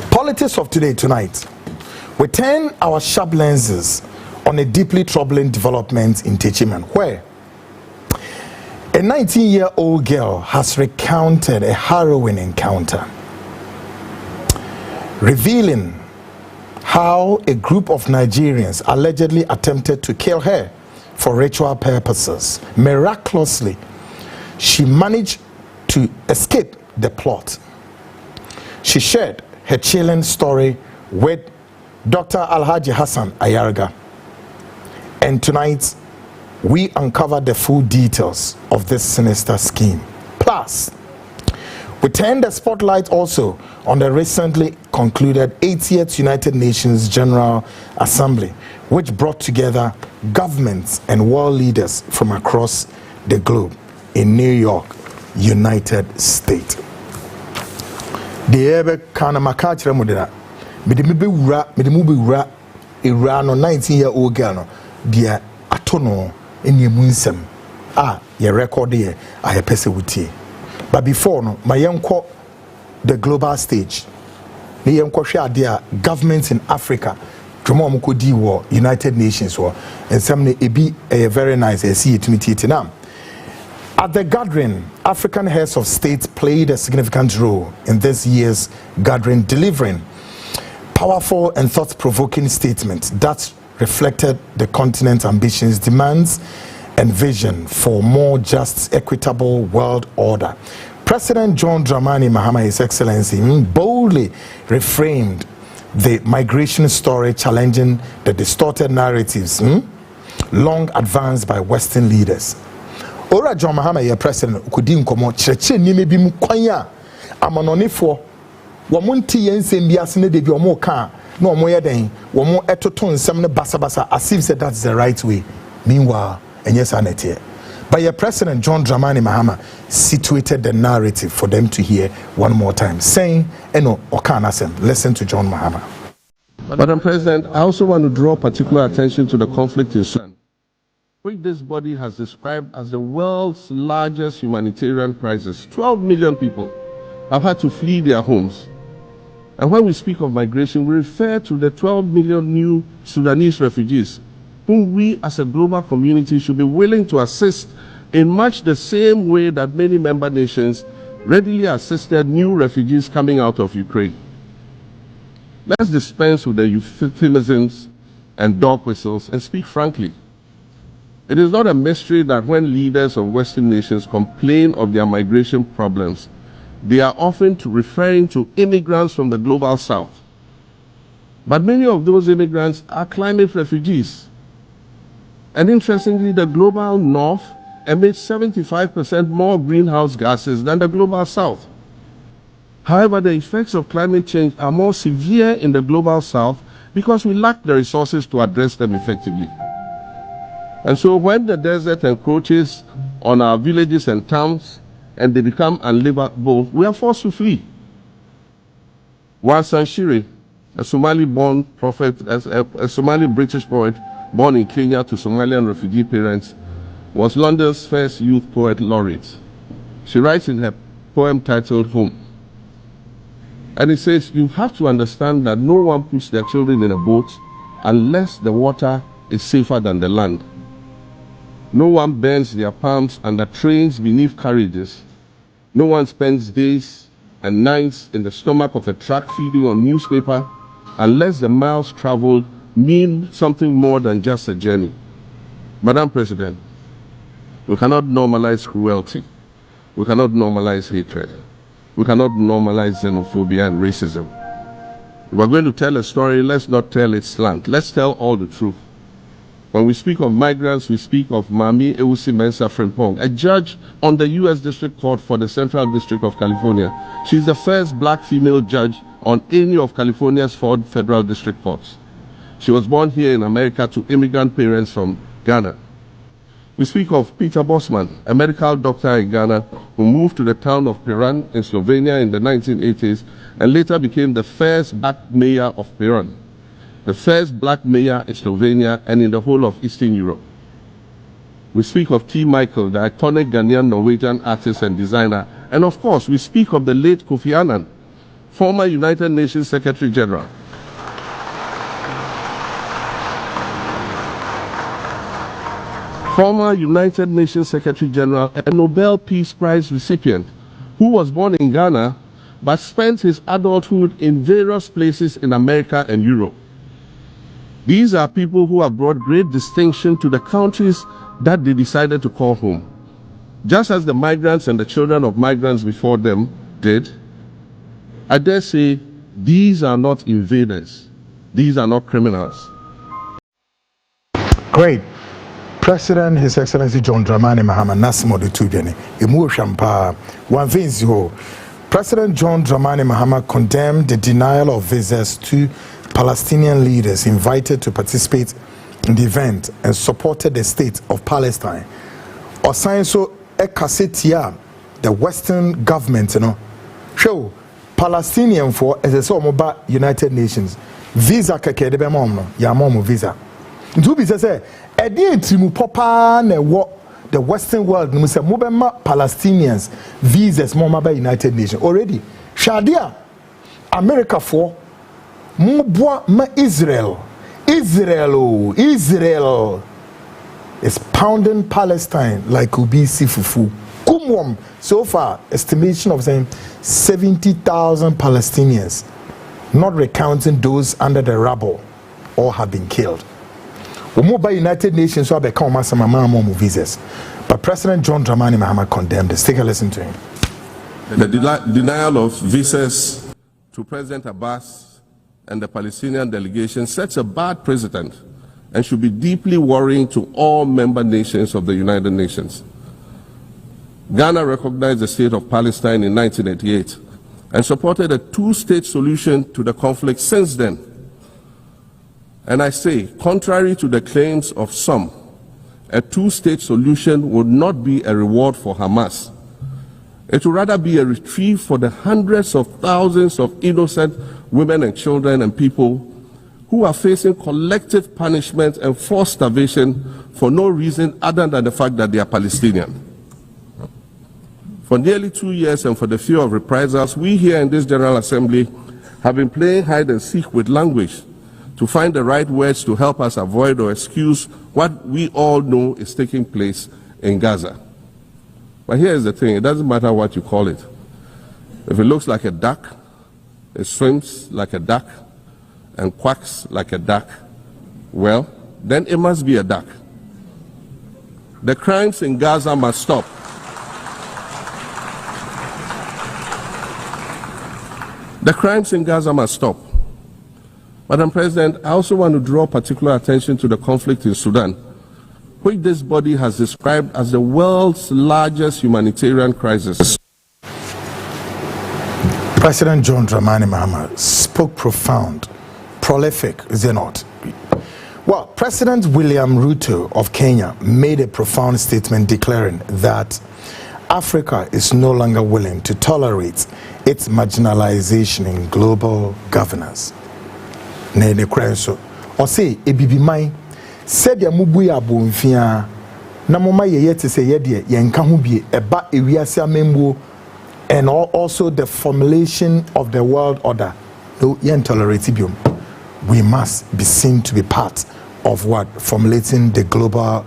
Politics of today, tonight. We turn our sharp lenses on a deeply troubling development in Techiman, where a 19-year-old girl has recounted a harrowing encounter, revealing how a group of Nigerians allegedly attempted to kill her for ritual purposes. Miraculously, she managed to escape the plot. She shared her chilling story with Dr. Alhaji Hassan Ayarga. And tonight, we uncover the full details of this sinister scheme. Plus, we turn the spotlight also on the recently concluded 80th United Nations General Assembly, which brought together governments and world leaders from across the globe in New York, United States. The ebe kana makachira modera mede me be wura ewura no 19-year-old girl no dia atono eniemu nsem ye record here a pese wutie. But before no my yenko the global stage me yenko hwe ade a governments in Africa dwuma omkodi wo United Nations wo ensem ne ebi very nice see it mititi na. At the gathering, African heads of state played a significant role in this year's gathering, delivering powerful and thought-provoking statements that reflected the continent's ambitions, demands, and vision for more just, equitable world order. President John Dramani Mahama, His Excellency, boldly reframed the migration story, challenging the distorted narratives long advanced by Western leaders. Ora John Mahama, your president, kudi nkomo cheche nime bi mu kwanya amanonefo wo monti yensem biase ne de bi omo ka na omo yeden wo mo etoto nsem ne basabasa as if said that's the right way. Meanwhile, enyesa netie. But your president John Dramani Mahama situated the narrative for them to hear one more time, saying eno okanasem. Listen to John Mahama. Madam President, I also want to draw particular attention to the conflict in Sudan, which this body has described as the world's largest humanitarian crisis. 12 million people have had to flee their homes. And when we speak of migration, we refer to the 12 million new Sudanese refugees, whom we as a global community should be willing to assist in much the same way that many member nations readily assisted new refugees coming out of Ukraine. Let's dispense with the euphemisms and dog whistles and speak frankly. It is not a mystery that when leaders of Western nations complain of their migration problems, they are often referring to immigrants from the global south. But many of those immigrants are climate refugees. And interestingly, the global north emits 75% more greenhouse gases than the global south. However, the effects of climate change are more severe in the global south because we lack the resources to address them effectively. And so when the desert encroaches on our villages and towns and they become unlivable, we are forced to flee. Wasan Shiri, a Somali-born prophet, a Somali British poet born in Kenya to Somalian refugee parents, was London's first youth poet laureate. She writes in her poem titled Home. And it says, you have to understand that no one puts their children in a boat unless the water is safer than the land. No one burns their palms under trains beneath carriages. No one spends days and nights in the stomach of a truck feeding on newspaper unless the miles traveled mean something more than just a journey. Madam President, we cannot normalize cruelty. We cannot normalize hatred. We cannot normalize xenophobia and racism. If we're going to tell a story, let's not tell it slant. Let's tell all the truth. When we speak of migrants, we speak of Mami Ewusi Mensah Frimpong, a judge on the U.S. District Court for the Central District of California. She's the first black female judge on any of California's 4 federal district courts. She was born here in America to immigrant parents from Ghana. We speak of Peter Bosman, a medical doctor in Ghana who moved to the town of Piran in Slovenia in the 1980s and later became the first black mayor of Piran, the first black mayor in Slovenia and in the whole of Eastern Europe. We speak of T. Michael, the iconic Ghanaian Norwegian artist and designer. And of course, we speak of the late Kofi Annan, former United Nations Secretary General. Former United Nations Secretary General, a Nobel Peace Prize recipient, who was born in Ghana but spent his adulthood in various places in America and Europe. These are people who have brought great distinction to the countries that they decided to call home. Just as the migrants and the children of migrants before them did, I dare say these are not invaders. These are not criminals. Great. President, His Excellency John Dramani Mahama Nasimo de Tujani, Emu Shampa, Wanvinzi. President John Dramani Mahama condemned the denial of visas to Palestinian leaders invited to participate in the event and supported the state of Palestine. Osanso Ekasetia, the Western government, show Palestinian for as a Somoba United Nations visa keke de bemom ya mom visa. Ntu bi say e dey trimu popa na wo the Western world no say mobema Palestinians visas moma ba United Nations already. Shadia America for Mubwa ma Israel is pounding Palestine like Ubisi Fufu. Kumwam, so far, estimation of saying 70,000 Palestinians, not recounting those under the rubble, all have been killed. By United Nations, so I become Masamama visas. But President John Dramani Mahama condemned this. Take a listen to him. The denial of visas to President Abbas and the Palestinian delegation sets a bad precedent and should be deeply worrying to all member nations of the United Nations. Ghana recognized the state of Palestine in 1988 and supported a 2-state solution to the conflict since then. And I say, contrary to the claims of some, a 2-state solution would not be a reward for Hamas. It would rather be a reprieve for the hundreds of thousands of innocent women and children and people who are facing collective punishment and forced starvation for no reason other than the fact that they are Palestinian. For nearly 2 years and for the fear of reprisals, we here in this General Assembly have been playing hide and seek with language to find the right words to help us avoid or excuse what we all know is taking place in Gaza. But here's the thing, it doesn't matter what you call it. If it looks like a duck, it swims like a duck, and quacks like a duck, well, then it must be a duck. The crimes in Gaza must stop. The crimes in Gaza must stop. Madam President, I also want to draw particular attention to the conflict in Sudan, which this body has described as the world's largest humanitarian crisis. President John Dramani Mahama spoke profound, prolific, is there not? Well, President William Ruto of Kenya made a profound statement declaring that Africa is no longer willing to tolerate its marginalization in global governance. Nene krenso. O say ebibi mai said ya mubu ya bonfia na moma ye te say ye de yenka ho bie eba ewiase amembo, and also the formulation of the world order. No yen tolerate biom. We must be seen to be part of what? Formulating the global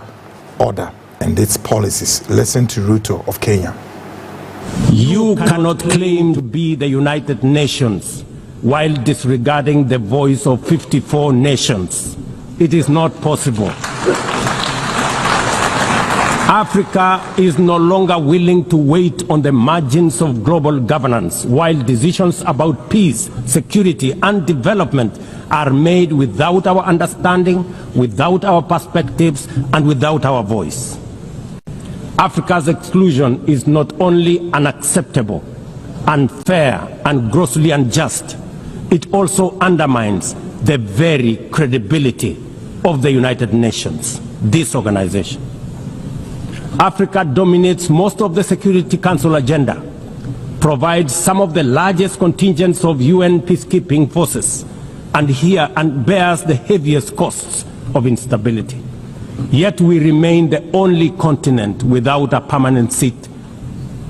order and its policies. Listen to Ruto of Kenya. You cannot claim to be the United Nations while disregarding the voice of 54 nations. It is not possible. Africa is no longer willing to wait on the margins of global governance while decisions about peace, security, and development are made without our understanding, without our perspectives, and without our voice. Africa's exclusion is not only unacceptable, unfair, and grossly unjust, it also undermines the very credibility of the United Nations, this organization. Africa dominates most of the Security Council agenda, provides some of the largest contingents of UN peacekeeping forces, and bears the heaviest costs of instability. Yet we remain the only continent without a permanent seat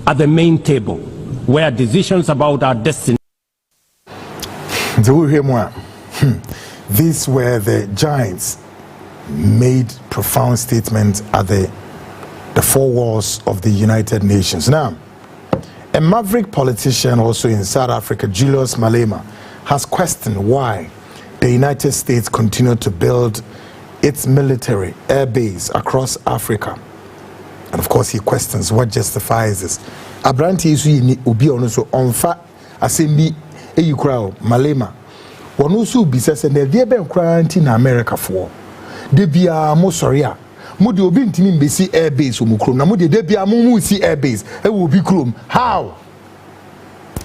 at the main table, where decisions about our destiny. These were the giants made profound statements at the four walls of the United Nations. Now, a maverick politician also in South Africa, Julius Malema, has questioned why the United States continue to build its military air base across Africa. And of course, he questions what justifies this. Abranti isu ubi onuso onfa asembi eyukra Malema. Wonusu bisa se ne die ben kranti na America for. De bia mo soria. Mo de obi ntimi mbesi air base o mukrom na mo de bia mo mu si air base e wo bi krom. How?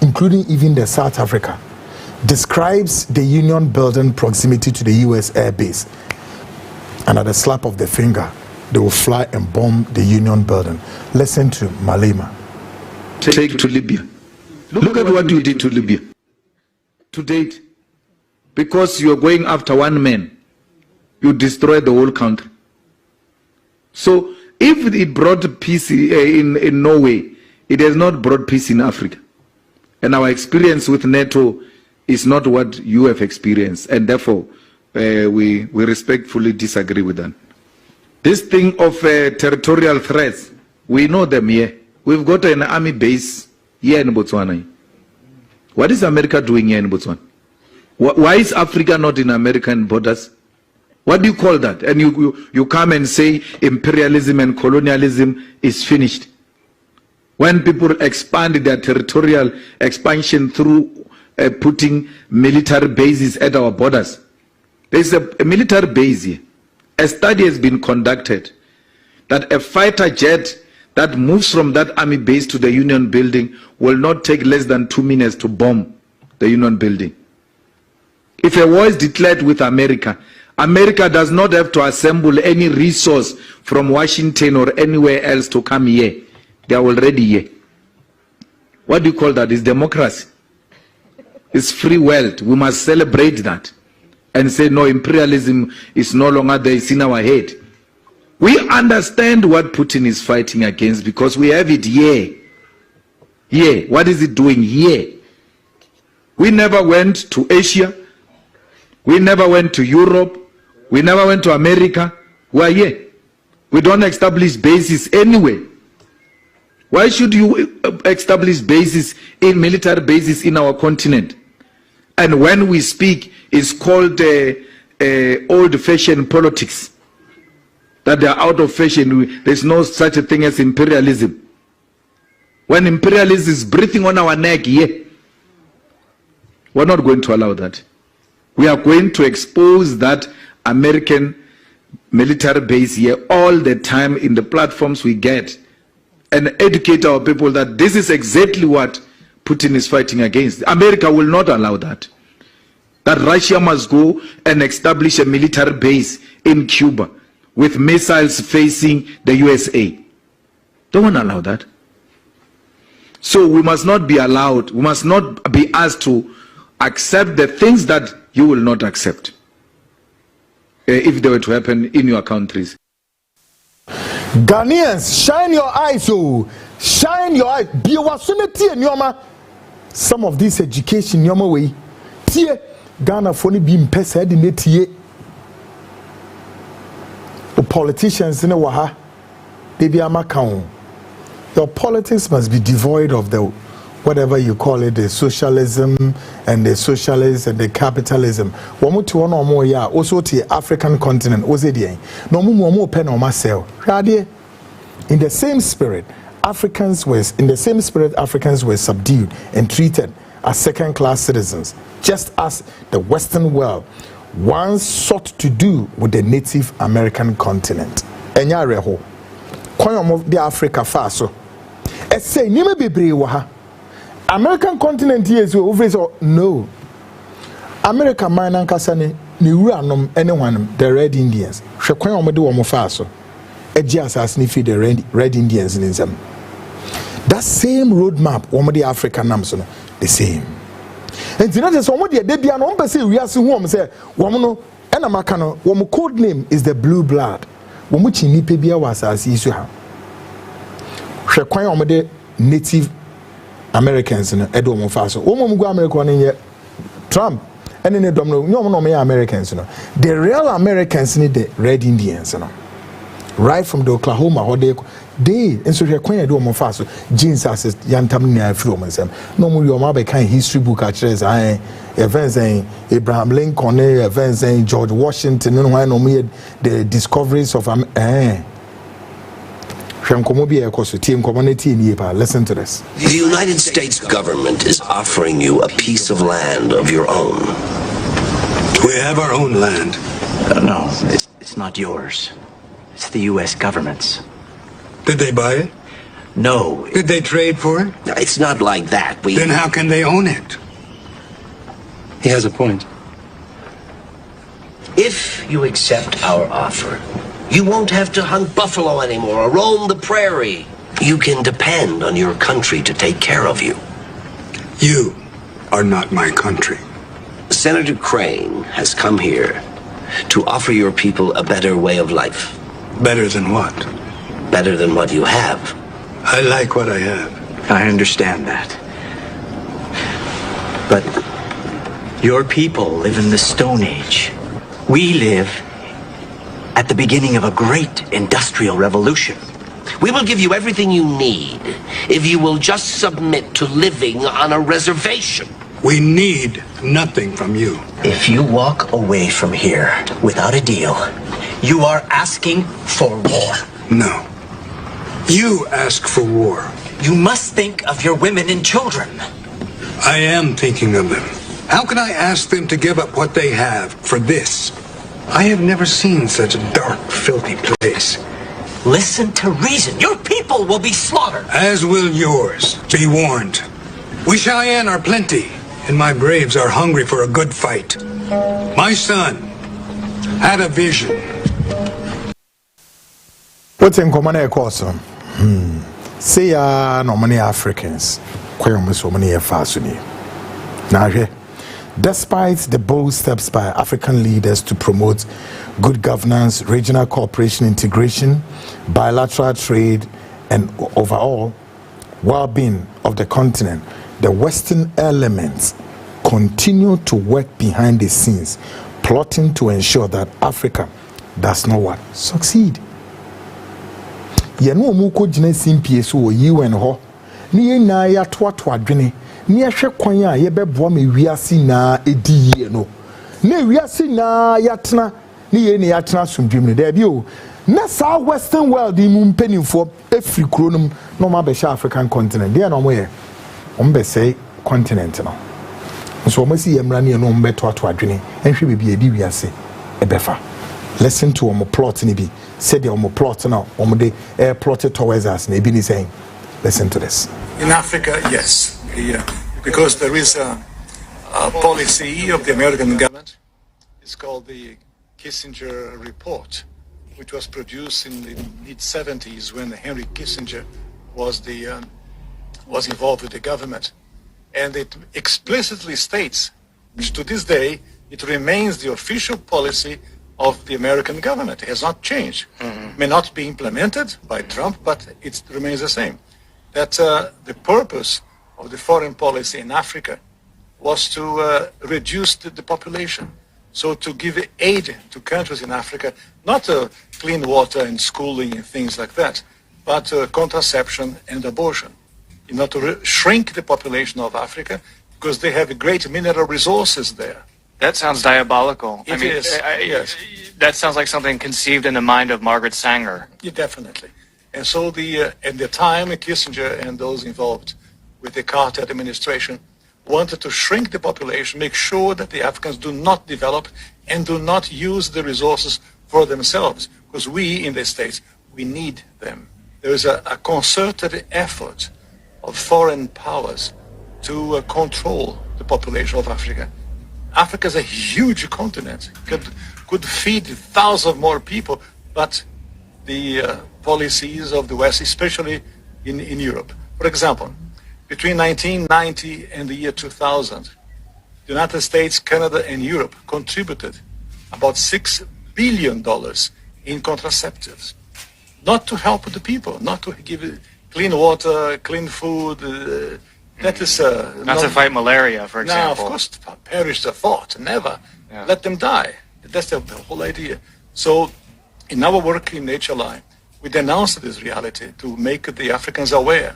Including even the South Africa describes the union building proximity to the US air base. And at the slap of the finger, they will fly and bomb the union building. Listen to Malema. Take to Libya. Look at what you did to Libya to date. Because you are going after one man, you destroy the whole country. So if it brought peace in Norway, it has not brought peace in Africa. And our experience with NATO is not what you have experienced. And therefore, we respectfully disagree with that. This thing of territorial threats, we know them here. We've got an army base here in Botswana. What is America doing here in Botswana? Why is Africa not in American borders? What do you call that? And you come and say imperialism and colonialism is finished. When people expand their territorial expansion through putting military bases at our borders. There's a military base here. A study has been conducted that a fighter jet that moves from that army base to the Union building will not take less than 2 minutes to bomb the Union building. If a war is declared with America, America does not have to assemble any resource from Washington or anywhere else to come here. They are already here. What do you call that? It's democracy. It's free world. We must celebrate that and say, no, imperialism is no longer there. It's in our head. We understand what Putin is fighting against because we have it here. Here. What is it doing here? We never went to Asia. We never went to Europe. We never went to America. We are here. We don't establish bases anywhere. Why should you establish bases in military bases in our continent? And when we speak, it's called old-fashioned politics. That they are out of fashion. There's no such a thing as imperialism. When imperialism is breathing on our neck, yeah, we're not going to allow that. We are going to expose that American military base here all the time in the platforms we get and educate our people that this is exactly what Putin is fighting against. America will not allow that. That Russia must go and establish a military base in Cuba with missiles facing the USA. Don't want to allow that. So we must not be allowed, we must not be asked to accept the things that you will not accept if they were to happen in your countries. Ghanaians, shine your eyes, oh, shine your eyes. Be wasuneti and yoma. Some of this education yoma way. Tie Ghana for be impesa di netie. The politicians in a waha, they be amakao. Your politics must be devoid of the whatever you call it, the socialism and the socialists and the capitalism. Wamu to one or more ya also the African continent. No more pen or myself. In the same spirit, Africans were subdued and treated as second-class citizens, just as the Western world once sought to do with the Native American continent. Enyareho, koyomo the Africa faso. Say nime bebre waha. American continent is over so no. America man ankasane ni wuranom anyone the Red Indians. Hwe kwan omo de wo mo faso. Eji asasni fi the Red Indians in them. That same roadmap womo the African names no the same. And you know just womo de bia no mbe say wiase hu om say womo no ena maka no womo code name is the blue blood. Womo chi nipa bia wasase isu ha. Hwe kwan omo de Native Americans in Edo Mofaso. Woman go America in Trump and in the domino, no Americans. The real Americans need the Red Indians. Right from the Oklahoma, or they and so Queen Edo Mofaso, jeans as Yantamina from them. No more your mother kind history book at events saying Abraham Lincoln, events saying George Washington, and why no me the discoveries of Listen to this. The United States government is offering you a piece of land of your own. We have our own land. No, it's not yours. It's the U.S. government's. Did they buy it? No. Did they trade for it? No, it's not like that. Then how can they own it? He has a point. If you accept our offer, you won't have to hunt buffalo anymore or roam the prairie. You can depend on your country to take care of you. You are not my country. Senator Crane has come here to offer your people a better way of life. Better than what? Better than what you have. I like what I have. I understand that. But your people live in the Stone Age. We live at the beginning of a great industrial revolution. We will give you everything you need if you will just submit to living on a reservation. We need nothing from you. If you walk away from here without a deal, you are asking for war. No. You ask for war. You must think of your women and children. I am thinking of them. How can I ask them to give up what they have for this? I have never seen such a dark, filthy place. Listen to reason. Your people will be slaughtered. As will yours. Be warned. We Cheyenne are plenty, and my braves are hungry for a good fight. My son had a vision. What's in common course? Say no many Africans. Quite so many fasuni. Now here. Despite the bold steps by African leaders to promote good governance, regional cooperation integration, bilateral trade, and overall well-being of the continent, the Western elements continue to work behind the scenes, plotting to ensure that Africa does not what? Succeed. Yenu omuko jine simpie so UN ho, ni na ya to adwene. Ni ehwe kwan a ye beboa me wiase na ediye no na wiase na yatena ni ye ne yatena somdwem ne da bi o na sa Western world mu mpanimfo efri kronum no ma be African continent dey na omo ye ombe say continent no so omo si yemra ne no ombe to adwene enhwe bebi edi wiase ebefa. Listen to omo plot ni bi said the omo plot na omo de plot towards us na ebi ni saying. Listen to this. In Africa, yes. Because there is a policy of the American government. It's called the Kissinger report, which was produced in the mid-70s when Henry Kissinger was involved with the government. And it explicitly states, which to this day, it remains the official policy of the American government. It has not changed. May not be implemented by Trump, but it remains the same. That the purpose of the foreign policy in Africa was to reduce the population. So to give aid to countries in Africa, not clean water and schooling and things like that, but contraception and abortion. In order to shrink the population of Africa, because they have great mineral resources there. That sounds diabolical. It is, yes. That sounds like something conceived in the mind of Margaret Sanger. Yeah, definitely. And so at the time, Kissinger and those involved with the Carter administration wanted to shrink the population, make sure that the Africans do not develop and do not use the resources for themselves, because we in the States, we need them. There is a concerted effort of foreign powers to control the population of Africa. Africa is a huge continent, could feed thousands more people, but the policies of the West, especially in Europe. For example, between 1990 and the year 2000, the United States, Canada, and Europe contributed about $6 billion in contraceptives. Not to help the people, not to give clean water, clean food. That is not to fight malaria, for example. No, of course, perish the thought, never. Yeah. Let them die. That's the whole idea. So, in our work in HLI, we denounced this reality to make the Africans aware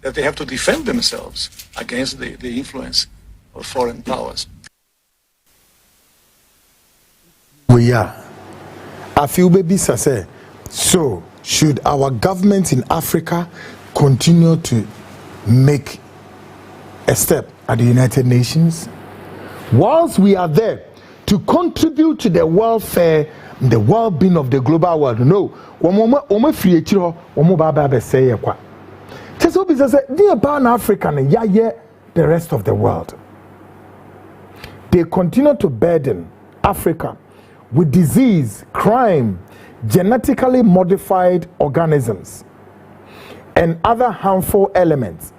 that they have to defend themselves against the influence of foreign powers. We are. I feel baby say, so should our government in Africa continue to make a step at the United Nations? Whilst we are there to contribute to the welfare, the well-being of the global world. No, the rest of the world. They continue to burden Africa with disease, crime, genetically modified organisms, and other harmful elements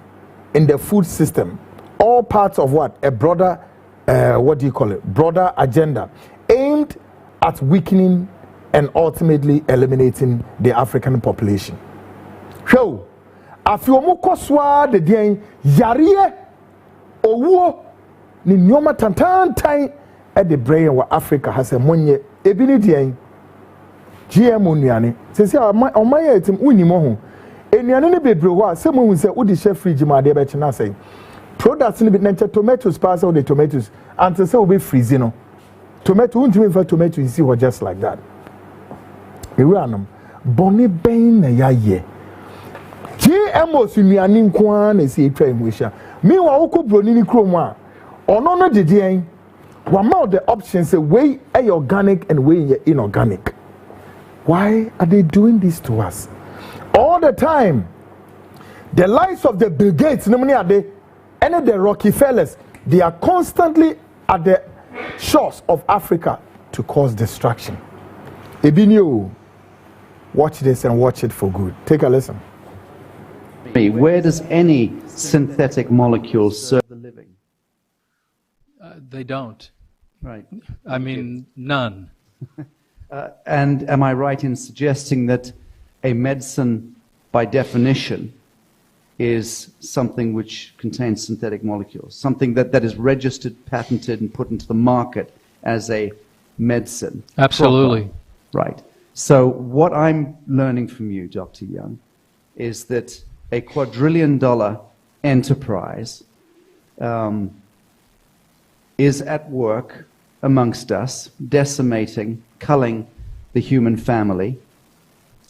in the food system, all parts of what? A broader, broader agenda aimed at weakening and ultimately eliminating the African population. So, afiomo swa de dien yare owo ni nyoma tantantan e de brain wa Africa has a monye ebini dien GMO nuane sesi omaya etim unimo ho enuane ne bebre ho a se mo hu se odi she fridge ma de be chena say products ni bi nanche tomatoes pass all the tomatoes until say we freeze no tomato untimi fa tomato you see what just like that ewanam boni ben na yaye GMO sunuane nko na si etwa enhwehia meanwhile woko broni ni krom a ono no dedien one of the options say way organic and way inorganic. Why are they doing this to us all the time? The likes of the Bill Gates, and the Rockefellers, they are constantly at the shores of Africa to cause destruction. Ebinio, watch this and watch it for good. Take a listen. Where does any synthetic molecule serve the living? They don't. Right. I mean, none. And am I right in suggesting that a medicine, by definition, is something which contains synthetic molecules, something that is registered, patented, and put into the market as a medicine? Absolutely. Proper. Right. So what I'm learning from you, Dr. Young, is that a quadrillion-dollar enterprise is at work amongst us, decimating, culling the human family.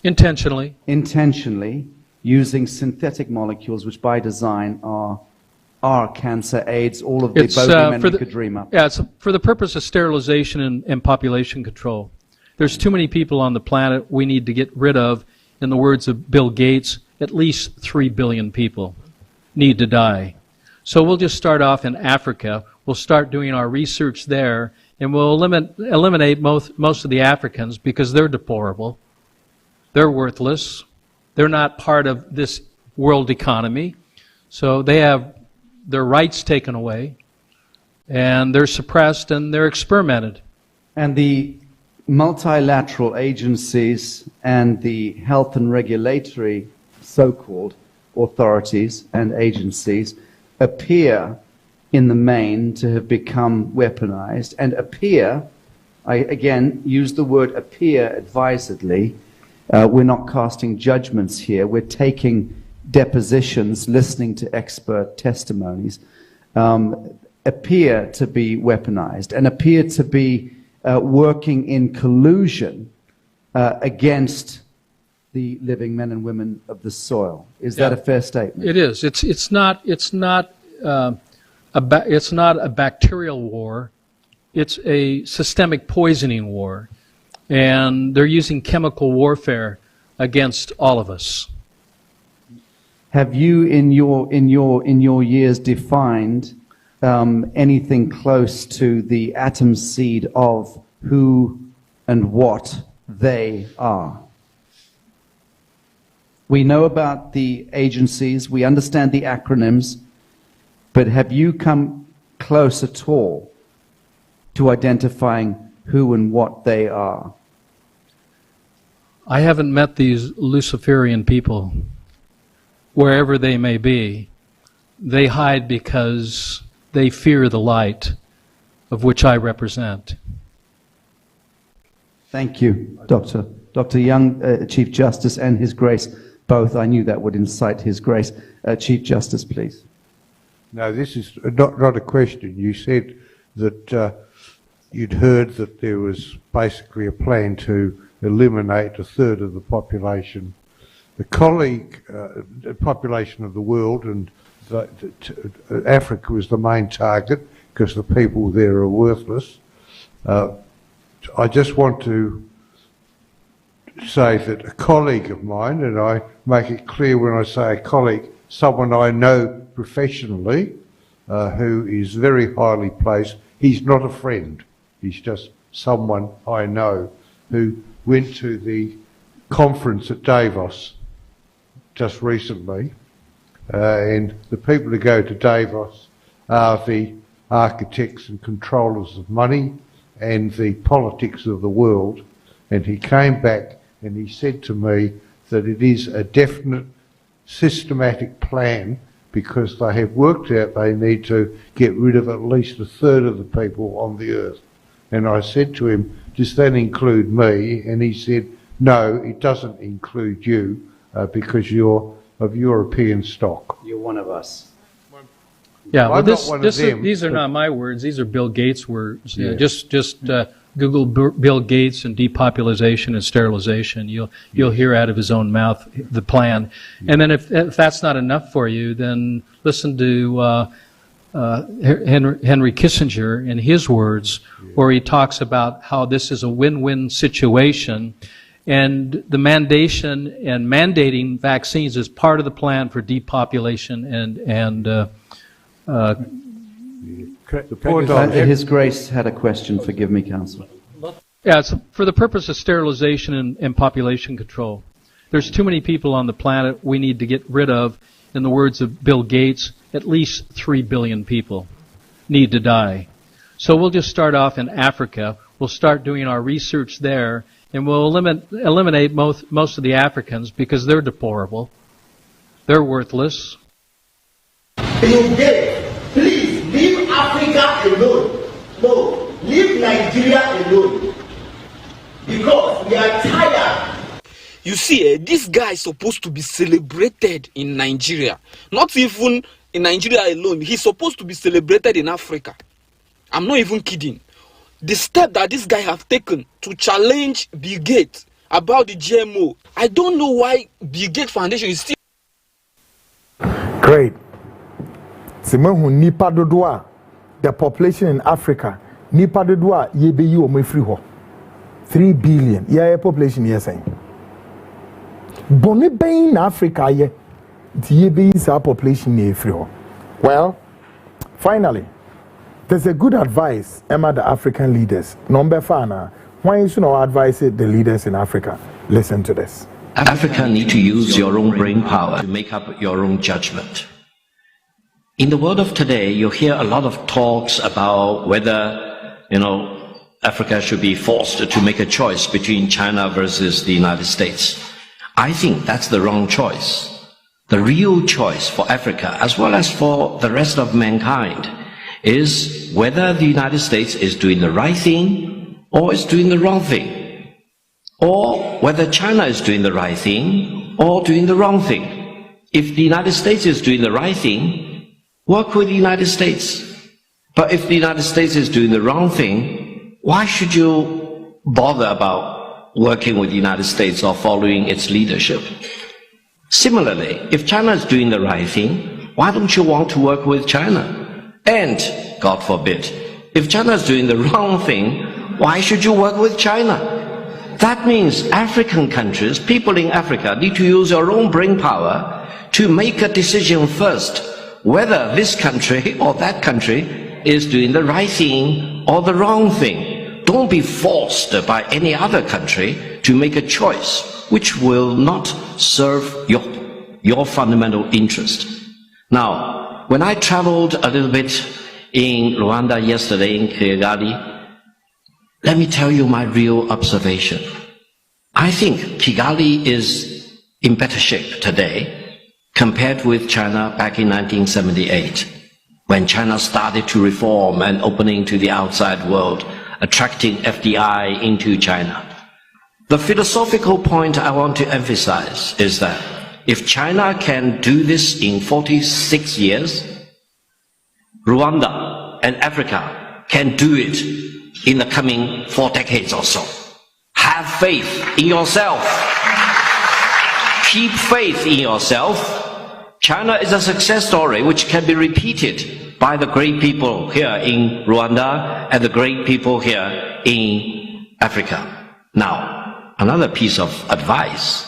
Intentionally. Intentionally, using synthetic molecules which by design are cancer, AIDS, all of the bogeymen we could dream up. Yeah, it's for the purpose of sterilization and population control. There's too many people on the planet we need to get rid of. In the words of Bill Gates, at least 3 billion people need to die. So we'll just start off in Africa. We'll start doing our research there, and we'll eliminate most of the Africans because they're deplorable, they're worthless, they're not part of this world economy, so they have their rights taken away, and they're suppressed and they're experimented. And the multilateral agencies and the health and regulatory so-called authorities and agencies appear in the main to have become weaponized and appear, I again use the word appear advisedly, we're not casting judgments here, we're taking depositions, listening to expert testimonies, appear to be weaponized and appear to be working in collusion against the living men and women of the soil. Is that a fair statement? It is. It's not a bacterial war. It's a systemic poisoning war, and they're using chemical warfare against all of us. Have you, in your years, defined anything close to the atom seed of who and what they are? We know about the agencies, we understand the acronyms, but have you come close at all to identifying who and what they are? I haven't met these Luciferian people. Wherever they may be, they hide because they fear the light of which I represent. Thank you, Dr. Young, Chief Justice, and His Grace, both. I knew that would incite His Grace. Chief Justice, please. No, this is not a question. You said that you'd heard that there was basically a plan to eliminate a third of the population. The population of the world, and Africa was the main target because the people there are worthless. I just want to say that a colleague of mine, and I make it clear when I say a colleague, someone I know professionally, who is very highly placed, he's not a friend, he's just someone I know who went to the conference at Davos just recently, and the people who go to Davos are the architects and controllers of money and the politics of the world, and he came back and he said to me that it is a definite systematic plan because they have worked out they need to get rid of at least a third of the people on the earth. And I said to him, does that include me? And he said, no, it doesn't include you because you're of European stock. You're one of us. Yeah, well, them, these are not my words. These are Bill Gates' words. Yeah. Just Google Bill Gates and depopulation and sterilization. You'll hear out of his own mouth the plan. And then if that's not enough for you, then listen to Henry Kissinger in his words, where he talks about how this is a win-win situation, and the mandation and mandating vaccines is part of the plan for depopulation and His Grace had a question. Forgive me, Counsel. Yeah, it's for the purpose of sterilization and population control. There's too many people on the planet we need to get rid of. In the words of Bill Gates, at least 3 billion people need to die. So we'll just start off in Africa. We'll start doing our research there, and we'll eliminate most of the Africans because they're deplorable. They're worthless. Bill Gates, please leave Africa alone. No, leave Nigeria alone. Because we are tired. You see, this guy is supposed to be celebrated in Nigeria. Not even in Nigeria alone. He's supposed to be celebrated in Africa. I'm not even kidding. The step that this guy have taken to challenge Bill Gates about the GMO, I don't know why Bill Gates Foundation is still... Great. The population in Africa, nipa dodoa yebeyi omo free ho 3 billion. Yeah, population here saying. Boni ben in Africa ye yebeyi sa population ne free ho. Well, finally, there's a good advice Emma the African leaders. Number fana. Why you should not advise the leaders in Africa? Listen to this. Africa need to use your own brain power to make up your own judgment. In the world of today, you hear a lot of talks about whether, Africa should be forced to make a choice between China versus the United States. I think that's the wrong choice. The real choice for Africa, as well as for the rest of mankind, is whether the United States is doing the right thing or is doing the wrong thing, or whether China is doing the right thing or doing the wrong thing. If the United States is doing the right thing, work with the United States. But if the United States is doing the wrong thing, why should you bother about working with the United States or following its leadership? Similarly, if China is doing the right thing, why don't you want to work with China? And, God forbid, if China is doing the wrong thing, why should you work with China? That means African countries, people in Africa, need to use your own brain power to make a decision first, whether this country or that country is doing the right thing or the wrong thing. Don't be forced by any other country to make a choice which will not serve your fundamental interest. Now, when I traveled a little bit in Rwanda yesterday, in Kigali, let me tell you my real observation. I think Kigali is in better shape today compared with China back in 1978, when China started to reform and opening to the outside world, attracting FDI into China. The philosophical point I want to emphasize is that if China can do this in 46 years, Rwanda and Africa can do it in the coming 4 decades or so. Have faith in yourself. Keep faith in yourself. China is a success story which can be repeated by the great people here in Rwanda and the great people here in Africa. Now, another piece of advice.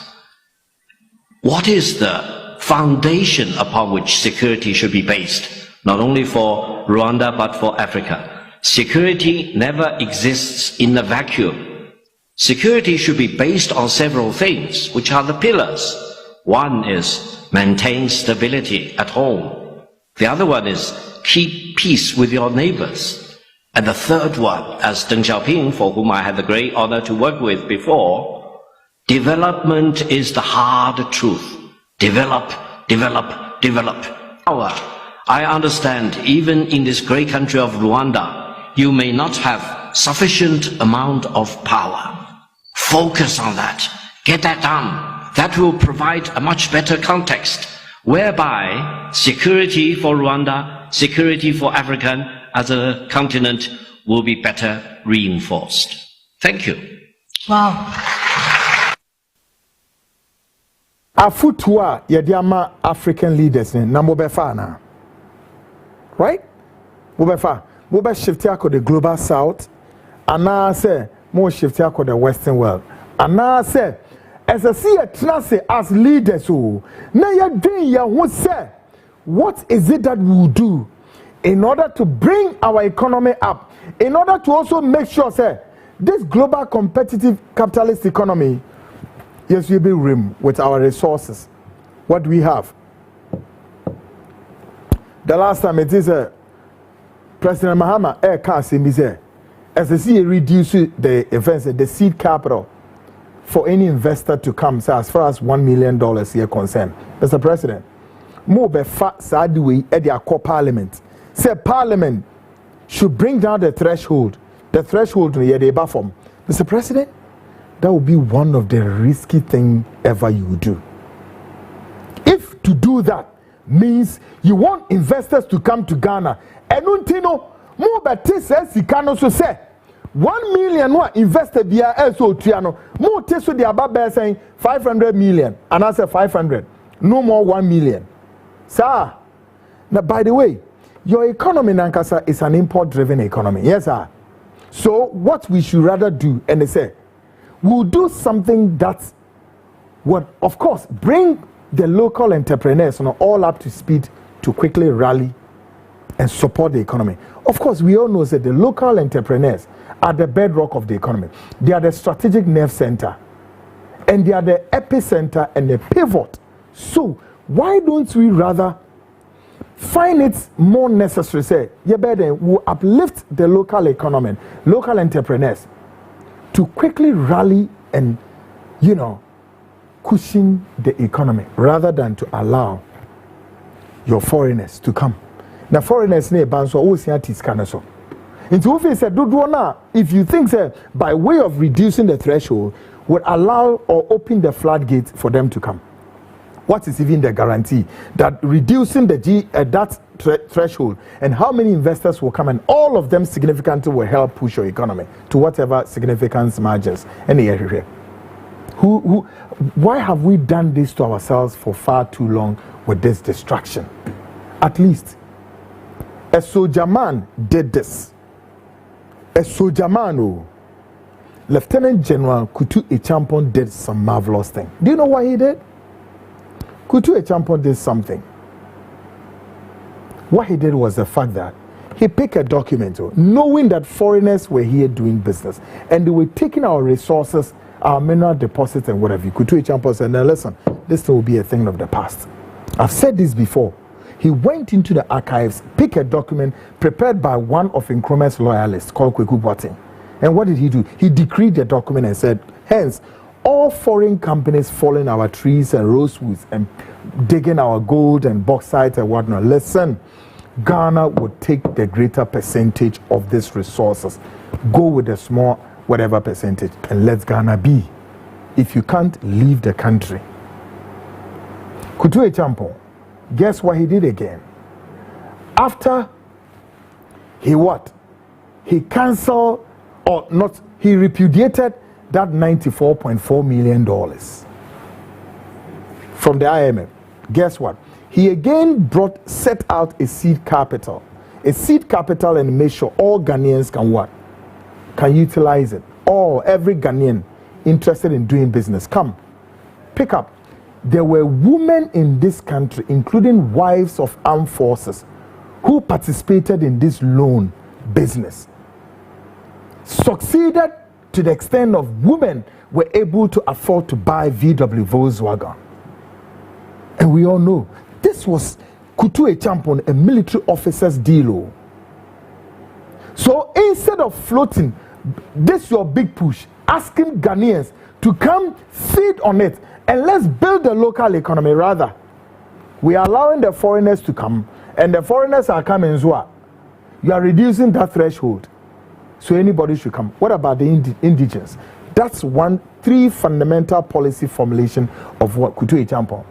What is the foundation upon which security should be based? Not only for Rwanda, but for Africa. Security never exists in a vacuum. Security should be based on several things, which are the pillars. One is maintain stability at home. The other one is keep peace with your neighbors. And the third one, as Deng Xiaoping, for whom I had the great honor to work with before, development is the hard truth. Develop, develop, develop. I understand, even in this great country of Rwanda, you may not have sufficient amount of power. Focus on that. Get that done. That will provide a much better context, whereby security for Rwanda, security for Africa as a continent will be better reinforced. Thank you. Wow. Afutua yediama African leaders na mobefa na. Right? Mobefa. Mobe shift to the global south, and now say more shift to the western world. And now say, as I see a trance as leaders, who now you're doing your say, what is it that we will do in order to bring our economy up, in order to also make sure, say, this global competitive capitalist economy, yes, we'll be rim with our resources. What do we have? The last time it is President Mahama can't see me say, as I see reduce the events, the seed capital for any investor to come, so as far as $1 million here concerned. Mr. President, more be fat sadly at their core parliament. Say parliament should bring down the threshold near the buffer. Mr. President, that would be one of the risky things ever you would do. If to do that means you want investors to come to Ghana, and untino more better says he can also say 1 million one invested via SO Triano, more teso the above saying 500 million, and I say 500, no more 1 million. Sir, now by the way, your economy, Nankasa, is an import-driven economy. Yes, sir. So what we should rather do, and they say, we'll do something that would, of course, bring the local entrepreneurs all up to speed to quickly rally and support the economy. Of course, we all know that the local entrepreneurs are the bedrock of the economy. They are the strategic nerve center, and they are the epicenter and the pivot. So why don't we rather find it more necessary, say, will uplift the local economy, local entrepreneurs, to quickly rally and, cushion the economy, rather than to allow your foreigners to come. Now, foreigners ne ban so always kind of so. Into if said, if you think that by way of reducing the threshold would allow or open the floodgate for them to come, what is even the guarantee that reducing the threshold and how many investors will come, and all of them significantly will help push your economy to whatever significance margins any area? Why have we done this to ourselves for far too long with this distraction? At least a soldier man did this. A soldier man, Lieutenant General Kutu Echampon did some marvelous thing. Do you know what he did? Kutu Echampon did something. What he did was the fact that he picked a document, knowing that foreigners were here doing business and they were taking our resources, our mineral deposits and whatever. Kutu Echampon said, now listen, this thing will be a thing of the past. I've said this before. He went into the archives, picked a document prepared by one of Nkrumah's loyalists called Kweku Boateng. And what did he do? He decreed the document and said, hence, all foreign companies falling our trees and rosewoods and digging our gold and bauxite and whatnot, listen, Ghana would take the greater percentage of these resources. Go with a small whatever percentage and let Ghana be. If you can't, leave the country. Kutu Echampon, guess what he did again? After he what? He cancelled, or not, he repudiated that $94.4 million from the IMF. Guess what? He again set out a seed capital. A seed capital, and make sure all Ghanaians can what? Can utilize it. Every Ghanaian interested in doing business, come, pick up. There were women in this country, including wives of armed forces, who participated in this loan business. Succeeded to the extent of women were able to afford to buy VW Volkswagen. And we all know this was Kutu Echampon, a military officer's deal. So instead of floating this your big push, asking Ghanaians to come feed on it and let's build the local economy, rather we are allowing the foreigners to come, and the foreigners are coming as well. You are reducing that threshold, so anybody should come. What about the indigenous? That's three fundamental policy formulation of what Kutu Echampon.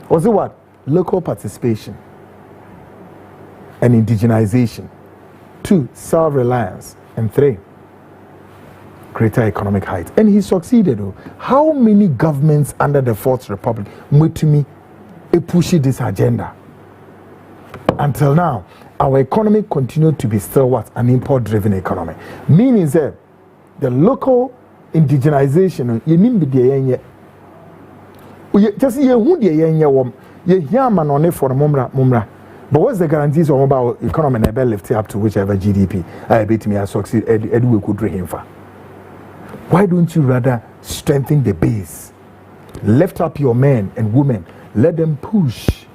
Was it what? Local participation and indigenization. 2, self-reliance. And 3, greater economic height. And he succeeded. How many governments under the Fourth Republic mutumi push this agenda? Until now, our economy continued to be still what? An import-driven economy. Meaning that the local indigenization, you need to be just who for mumra. But what's the guarantees of about economy and lift up to whichever GDP I bet me I succeed we could dream for? Why don't you rather strengthen the base? Lift up your men and women, let them push.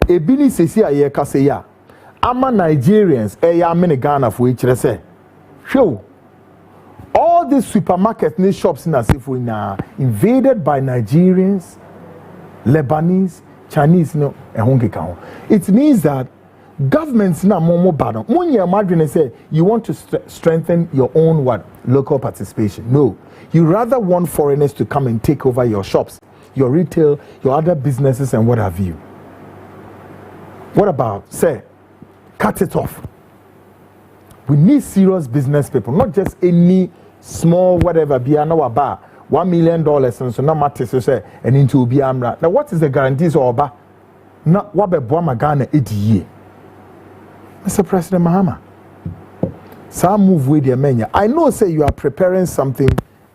Ebini sesi aye kaseya ama Nigerians eya mini Ghana for each say show all these supermarket and shops in Asifu na invaded by Nigerians, Lebanese, Chinese, no, it means that governments now more bad. When you imagine say you want to strengthen your own what local participation. No, you rather want foreigners to come and take over your shops, your retail, your other businesses, and what have you. What about say cut it off? We need serious business people, not just any small whatever. Be about $1 million and so no matter so say and into be amra. Now what is the guarantees of Oba? Not what be Boama Ghana 80 years. Mr. President Mahama, some move with your menu. I know say you are preparing something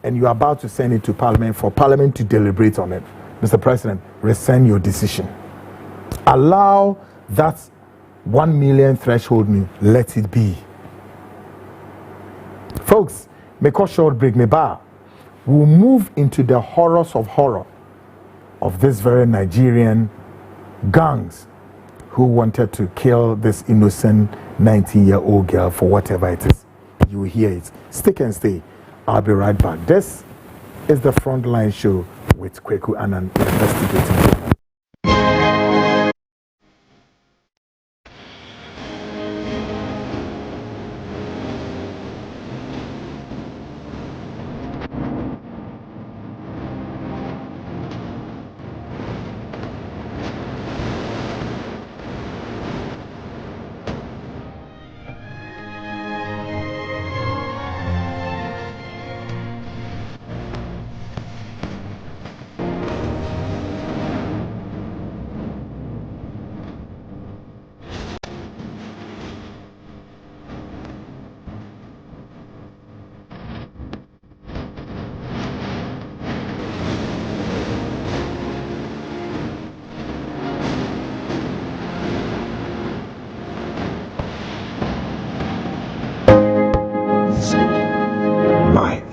and you are about to send it to Parliament for Parliament to deliberate on it. Mr. President, rescind your decision. Allow That's 1 million threshold, let it be. Folks, make a short break, we'll move into the horrors of horror of this very Nigerian gangs who wanted to kill this innocent 19-year-old girl for whatever it is. You will hear it. Stick and stay. I'll be right back. This is the Frontline show with Kweku Annan, Investigative.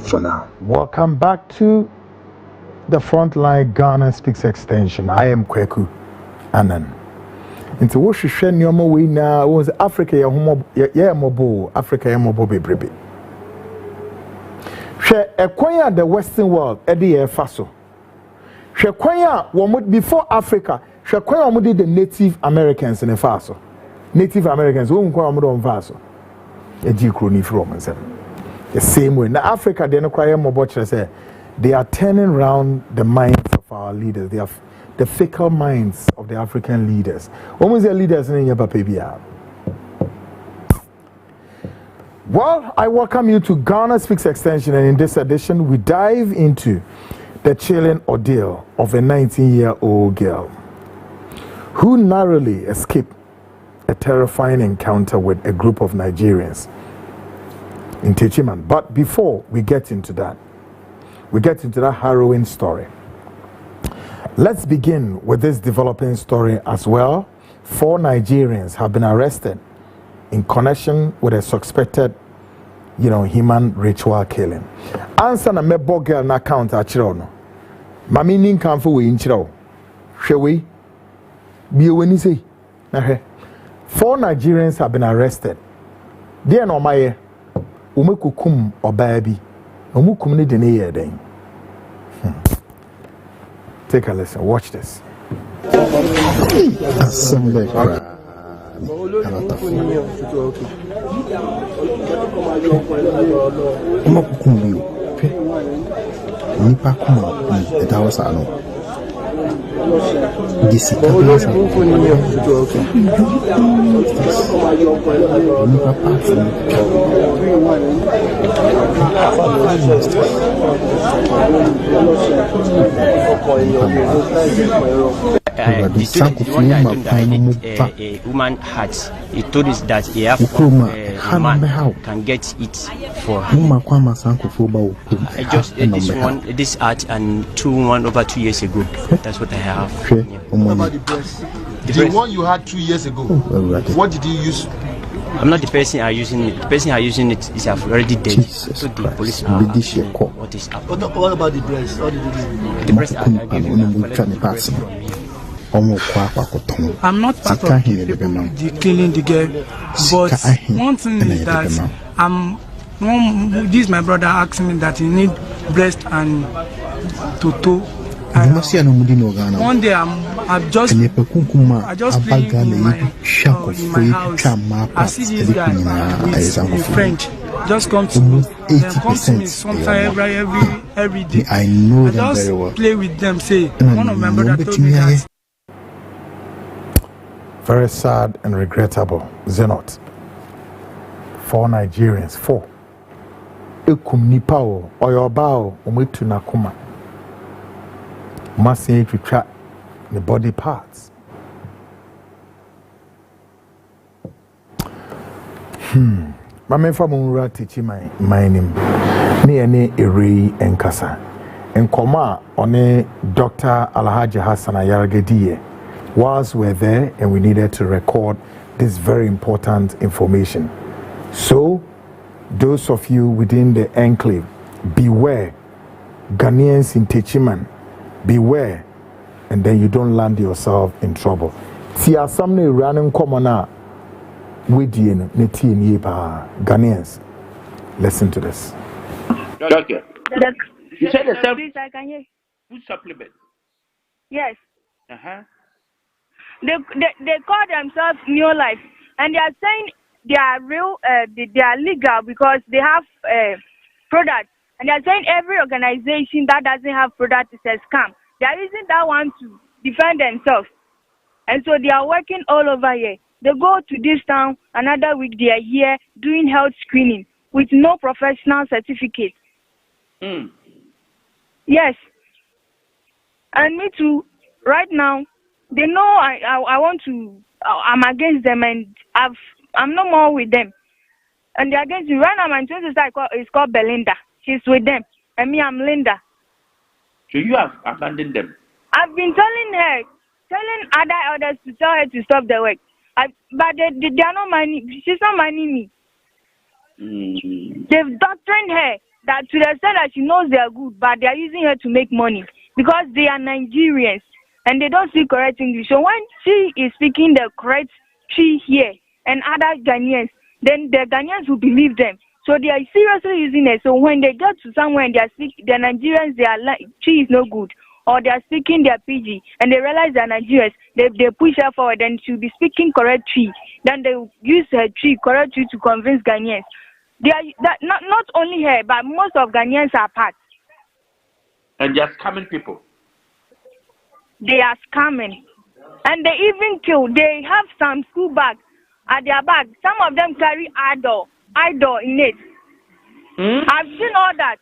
For now. Welcome back to the Frontline Ghana Speaks Extension. I am Kweku Annan. Into what she share your we now was Africa mobo Africa mobo bebrebe. Share a kwanya the Western world Eddie Faso. Share kwanya would before Africa. Share kwanya would the Native Americans in a Faso. Native Americans won't kwa on Faso. A G crony from seven. The same way. Now, Africa, they they are turning around the minds of our leaders. They have the fickle minds of the African leaders. Almost their leaders in your papia. Well, I welcome you to Ghana Speaks Extension, and in this edition, we dive into the chilling ordeal of a 19-year-old girl who narrowly escaped a terrifying encounter with a group of Nigerians in Techiman. But before we get into that harrowing story, let's begin with this developing story as well. 4 Nigerians have been arrested in connection with a suspected, human ritual killing. Answer na mebo girl na account achiro no. Mami nin kanfo we inchiro. Hwewe. Bi weni say. Na hwe. 4 Nigerians have been arrested. There no maye. Umekukum obabi. Umukum ni de ne ye den. Take a listen. Watch this. Assembly Umukukum nipa kuma eta wasa no. Disi kabisa. Nipa pasa. A woman had told us that a man can get it for him. I just did this art and over 2 years ago. That's what I have. What about the breast? The one you had 2 years ago. What did you use? I'm not the person are using it. The person are using it is already dead. So the police are what is up. What about the breast? What did you do? The breast I gave him. I'm not part of the people the killing the girl, but one thing is that this my brother asked me that he need breast and toto. One day I just playing in my house. I see this guy with French just come to me sometime every day. I know them just very well. Play with them. Say one of my brother told me that. Very sad and regrettable. Zenot. 4 Nigerians. 4. Ekum nipao oyobao umitu nakuma. Masi to track the body parts. Mame fa munra Techiman mining. Ni ene eri enkasa. Enkoma one Dr. Alhaji Hassan Ayaragediye. whilst we're there and we needed to record this very important information. So, those of you within the enclave, beware. Ghanaians in Techiman, beware, and then you don't land yourself in trouble. See, as some running common with Ghanaians, listen to this. Doctor, you said the food supplement. Yes. Uh-huh. They call themselves New Life, and they are saying they are real, they are legal because they have products. And they are saying every organization that doesn't have products is a scam. They are using that one to defend themselves. And so they are working all over here. They go to this town, another week they are here doing health screening with no professional certificate. Yes. And me too, right now, they know I want to, I'm against them and I'm no more with them. And they're against me. Right now, my twin sister is called Belinda. She's with them. And me, I'm Linda. So you have abandoned them? I've been telling other elders to tell her to stop the work. But they are not minding. She's not minding me. They've doctrined her that to the extent that she knows they are good, but they are using her to make money because they are Nigerians and they don't speak correct English. So when she is speaking the correct tree here and other Ghanaians, then the Ghanaians will believe them. So they are seriously using it. So when they get to somewhere and they are speaking, the Nigerians, they are like, she is no good. Or they are speaking their PG and they realize they're Nigerians, they push her forward and she'll be speaking correct tree. Then they use her tree, correct tree to convince Ghanaians. They are not only her, but most of Ghanaians are part. And they are scamming people. They are scamming. And they even kill. They have some school bags at their back. Some of them carry idol in it. I've seen all that.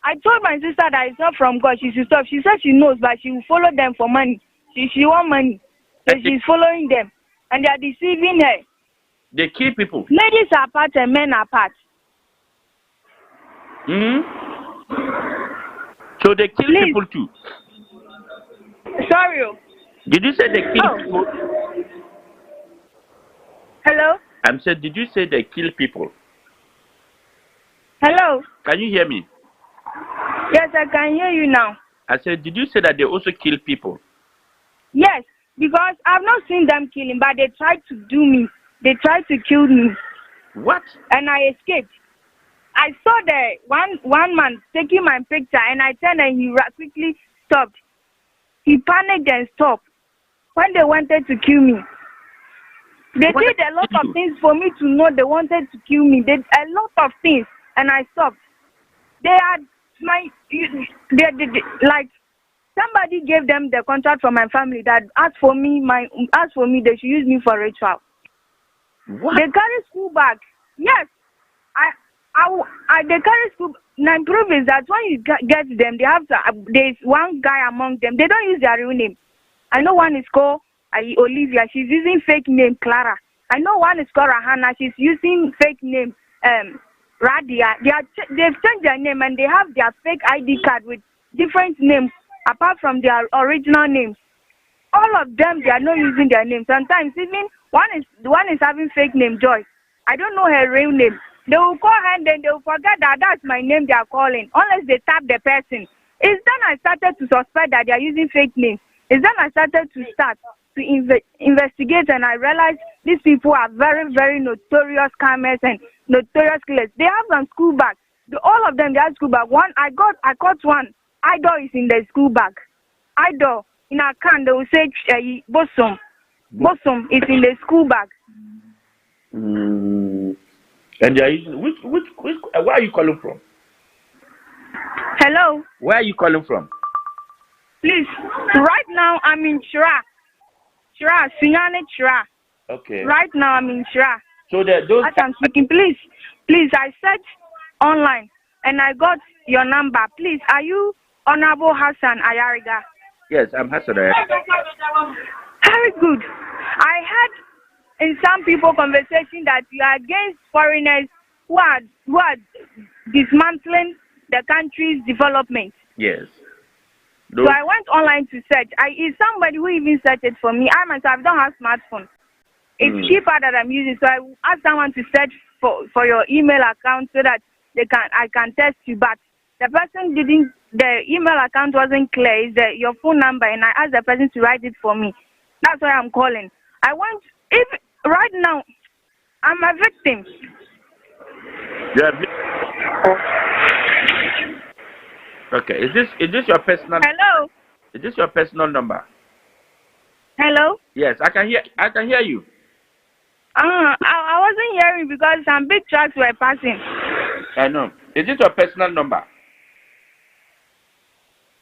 I told my sister that it's not from God. She should stop. She said she knows, but she will follow them for money. She want money. So she's following them. And they are deceiving her. They kill people. Ladies are part and men are part. So they kill people too? Sorry. Did you say they kill people? Hello? I'm saying, did you say they kill people? Hello? Can you hear me? Yes, I can hear you now. I said, did you say that they also kill people? Yes, because I've not seen them killing, but they tried to do me. They tried to kill me. What? And I escaped. I saw the one man taking my picture, and I turned and he quickly stopped. He panicked and stopped when they wanted to kill me. They did a lot of things for me to know they wanted to kill me. They did a lot of things, and I stopped. They had like somebody gave them the contract from my family that asked for me they should use me for ritual. What? They carry school bag. Yes, they carry school. My proof is that when you get them, they have there's one guy among them. They don't use their real name. I know one is called Olivia. She's using fake name Clara. I know one is called Rahana. She's using fake name Radia. They've changed their name and they have their fake ID card with different names apart from their original names. All of them, they are not using their name. Sometimes even one is having fake name Joy. I don't know her real name. They will call her and then they will forget that that's my name they are calling unless they tap the person. It's then I started to suspect that they are using fake names. It's then I started to investigate and I realized these people are very, very notorious scammers and notorious killers. They have some school bags. All of them, they have school bag. I caught one. Idol is in the school bag. Idol in a can, they will say bosom. Bosom is in the school bag. And they are using which where are you calling from? Hello? Where are you calling from? Please, right now I'm in Shira, Sunyane Shira. Okay. Right now I'm in Shira. So those as I'm speaking, please, I searched online and I got your number. Please, are you Honorable Hassan Ayariga? Yes, I'm Hassan Ayariga. Very good. I heard in some people conversation that you are against foreigners who are dismantling the country's development. Yes. No. So I went online to search. Is somebody who even searched it for me. I myself don't have smartphone. It's keypad that I'm using. So I asked someone to search for your email account so that I can text you. But the person didn't. The email account wasn't clear. It's your phone number, and I asked the person to write it for me. That's why I'm calling. I want right now. I'm a victim. Okay. Is this your personal? Hello. Is this your personal number? Hello. Yes, I can hear you. I wasn't hearing because some big trucks were passing. I know. Is this your personal number?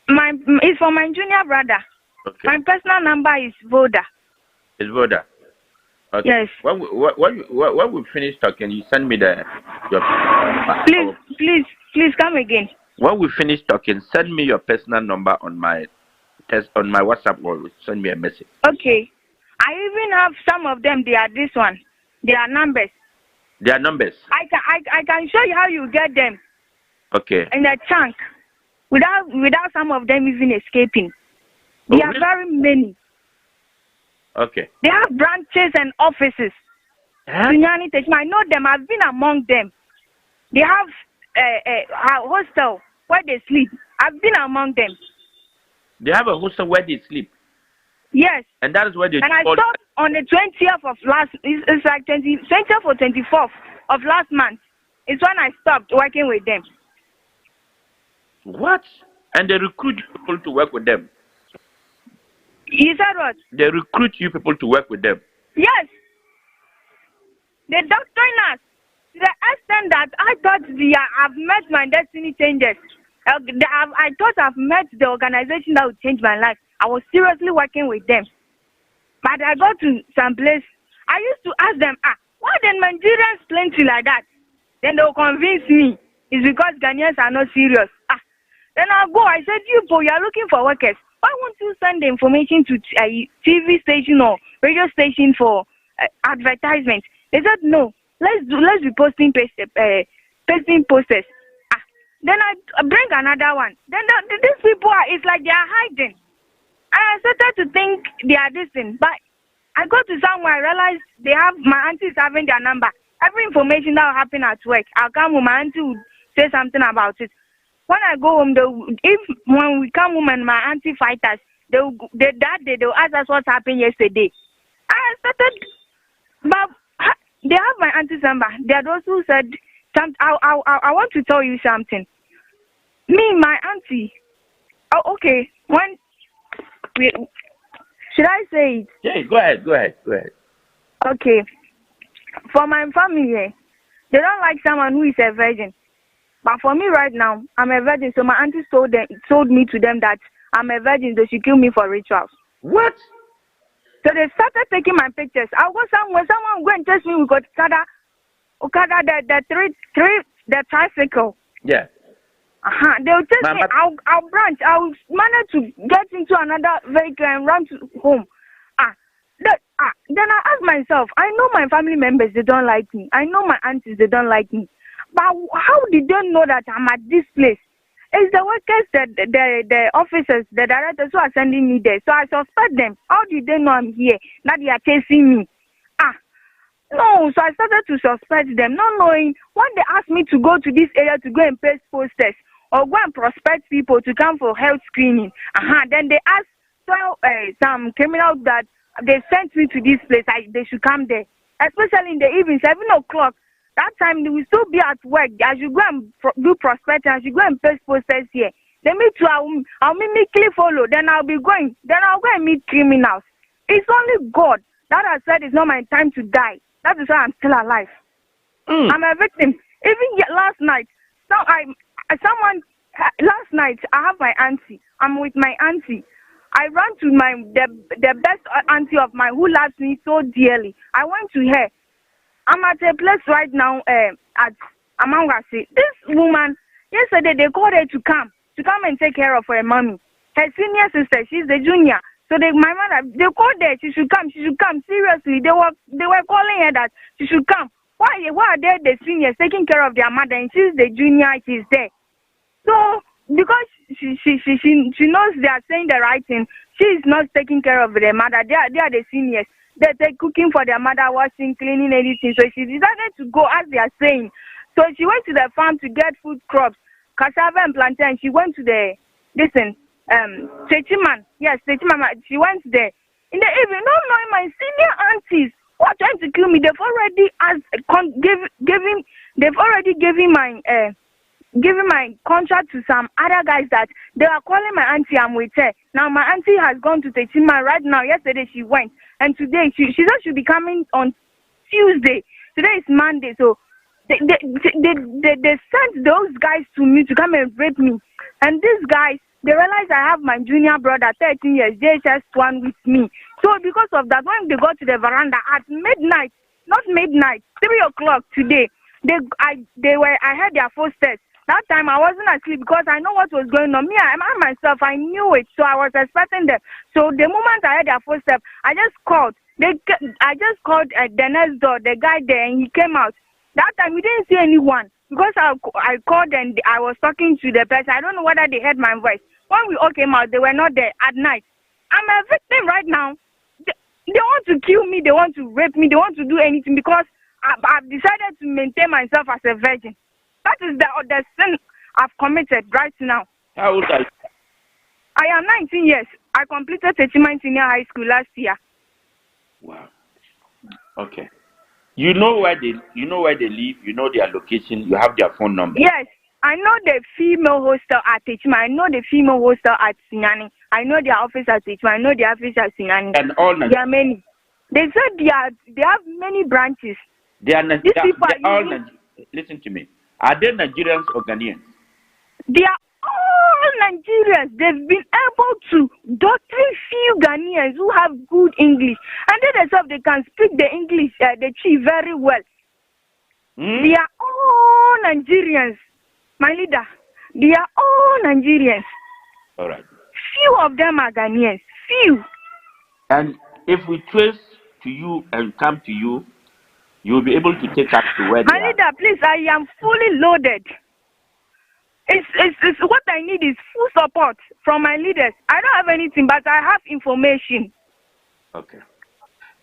It's for my junior brother. Okay. My personal number is Voda. It's Voda. Okay. Yes. When we finish talking, you send me your. Please come again. When we finish talking, send me your personal number on my WhatsApp or send me a message. Okay. I even have some of them. They are this one. They are numbers. They are numbers. I can show you how you get them. Okay. In a chunk, without some of them even escaping. There are very many. Okay. They have branches and offices. Techiman, I know them. I've been among them. They have a hostel where they sleep. I've been among them. They have a hostel where they sleep. Yes. And that is where they. And I stopped on the 20th of last. It's like 20th or 24th of last month. It's when I stopped working with them. What? And they recruit people to work with them. You said what? They recruit you people to work with them. Yes. They doctrine us to the extent that I thought I've met my destiny changes. I thought I've met the organization that would change my life. I was seriously working with them. But I got to some place. I used to ask them, why the Nigerians plenty like that? Then they'll convince me it's because Ghanaians are not serious. Then I'll go. I said, you are looking for workers. Why won't you send the information to a TV station or radio station for advertisement? They said, no. Let's be posting posters. Then I bring another one. Then these people it's like they are hiding. And I started to think they are distant. But I go to somewhere, I realized my auntie is having their number. Every information that will happen at work, I'll come home, my auntie would say something about it. When I go home, when we come home and my auntie fight us, they'll ask us what happened yesterday. I started, but they have my auntie's number. They are those who said, I want to tell you something. Me, my auntie, okay, should I say it? Yeah, go ahead. Okay. For my family, they don't like someone who is a virgin. But for me right now, I'm a virgin, so my auntie told me to them that I'm a virgin, they should kill me for rituals. What? So they started taking my pictures. I'll go somewhere, someone go and test me with Okada, the tricycle. Yeah. They'll test me. I'll branch. I'll manage to get into another vehicle and run to home. Then I ask myself, I know my family members, they don't like me. I know my aunties, they don't like me. But how did they know that I'm at this place? It's the workers, the officers, the directors who are sending me there. So I suspect them. How did they know I'm here? Now they are chasing me. No, so I started to suspect them, not knowing when they asked me to go to this area to go and paste posters or go and prospect people to come for health screening. Then they asked some criminals that they sent me to this place. They should come there, especially in the evening, 7 o'clock. That time they will still be at work. I should go and do prospecting. I should go and paste posters here. Then me too, I'll mimically follow. Then I'll go and meet criminals. It's only God that has said it's not my time to die. That is why I'm still alive. I'm a victim. Even last night, last night I have my auntie. I'm with my auntie. I ran to the best auntie of mine who loves me so dearly. I went to her. I'm at a place right now at Amangasi. This woman, yesterday they called her to come and take care of her mommy. Her senior sister, she's the junior. So my mother, they called her, she should come. Seriously, they were calling her that she should come. Why are they the seniors taking care of their mother and she's the junior, she's there? So, because she knows they are saying the right thing. She is not taking care of their mother. They are the seniors. They're cooking for their mother, washing, cleaning, anything. So she decided to go as they are saying. So she went to the farm to get food crops, cassava and plantain. She went to Techiman. Yes, Techiman. She went there. In the evening, no, my senior aunties who are trying to kill me, they've already giving my contract to some other guys that they are calling my auntie. I'm with her. Now my auntie has gone to Techiman right now. Yesterday she went. And today she said she'll be coming on Tuesday. Today is Monday. So they sent those guys to me to come and rape me. And these guys, they realized I have my junior brother, 13 years, JHS1 with me. So because of that, when they got to the veranda at midnight, not midnight, 3 o'clock today, I heard their footsteps. That time I wasn't asleep because I know what was going on. I myself, I knew it, so I was expecting them. So the moment I heard their footsteps, I just called. I just called the next door, the guy there, and he came out. That time we didn't see anyone because I called and I was talking to the person. I don't know whether they heard my voice. When we all came out, they were not there at night. I'm a victim right now. They want to kill me. They want to rape me. They want to do anything because I've decided to maintain myself as a virgin. That is the sin I've committed right now. How old are you? I am 19 years. I completed Techiman Senior High School last year. Wow. Okay. You know where they live. You know their location. You have their phone number. Yes, I know the female hostel at Techiman. I know the female hostel at Sinyani. I know their office at Techiman. I know their office at Sinyani. And all there are many. They said they have many branches. Listen to me. Are they Nigerians or Ghanaians? They are all Nigerians. They've been able to doctrine few Ghanaians who have good English. And they themselves, they can speak the English, the Chi very well. They are all Nigerians. My leader, they are all Nigerians. All right. Few of them are Ghanaians. Few. And if we trace to you and come to you, you will be able to take us to where they My leader, please, I am fully loaded. It's what I need is full support from my leaders. I don't have anything, but I have information. Okay.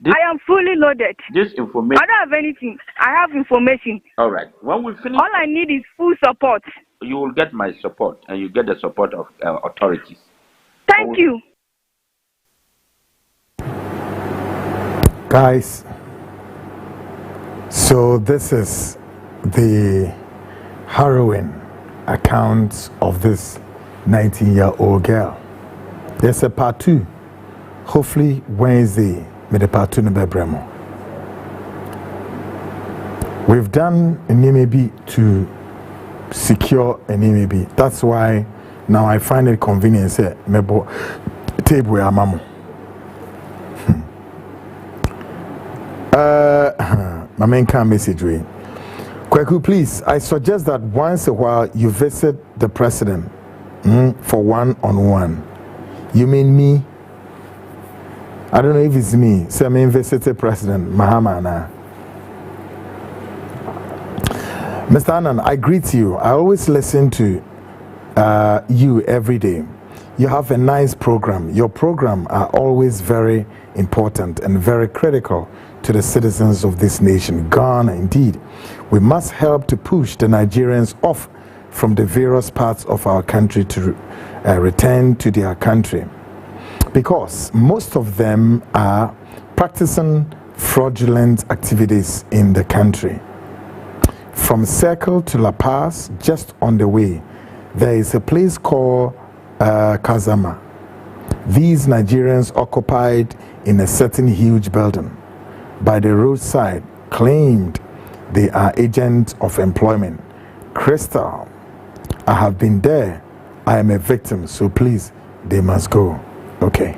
I am fully loaded. This information. I don't have anything. I have information. All right. When we finish, all I need is full support. You will get my support, and you get the support of authorities. Thank you. Guys, so this is the harrowing account of this 19-year-old girl. There's a part 2. Hopefully Wednesday, with the part 2 number Bremo. We've done an maybe to secure an maybe. That's why now I find it convenient. Say, mebo table ya mamo. My main car message way. Kweku, please, I suggest that once a while you visit the president for one-on-one. You mean me? I don't know if it's me. Say, I mean visited President Mahamana. Mr. Annan, I greet you. I always listen to you every day. You have a nice program. Your program are always very important and very critical to the citizens of this nation, Ghana. Indeed, we must help to push the Nigerians off from the various parts of our country to return to their country, because most of them are practicing fraudulent activities in the country. From Circle to La Paz, just on the way, there is a place called Kazama. These Nigerians occupied in a certain huge building by the roadside claimed they are agents of employment. Crystal, I have been there. I am a victim, so please, they must go. Okay.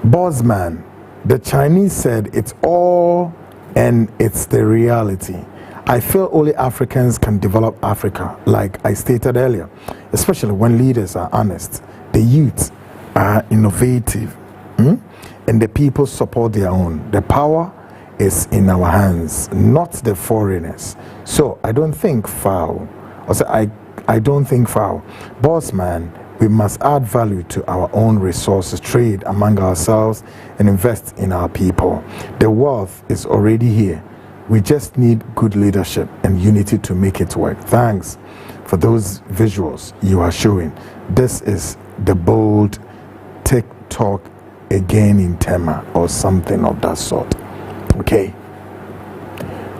Bossman, the Chinese said it's all and it's the reality. I feel only Africans can develop Africa, like I stated earlier, especially when leaders are honest, the youth are innovative, and the people support their own. The power is in our hands, not the foreigners. So I don't think foul. Also, I don't think foul. Boss man, we must add value to our own resources, trade among ourselves, and invest in our people. The wealth is already here. We just need good leadership and unity to make it work. Thanks for those visuals you are showing. This is the bold TikTok again in Tema or something of that sort. Okay.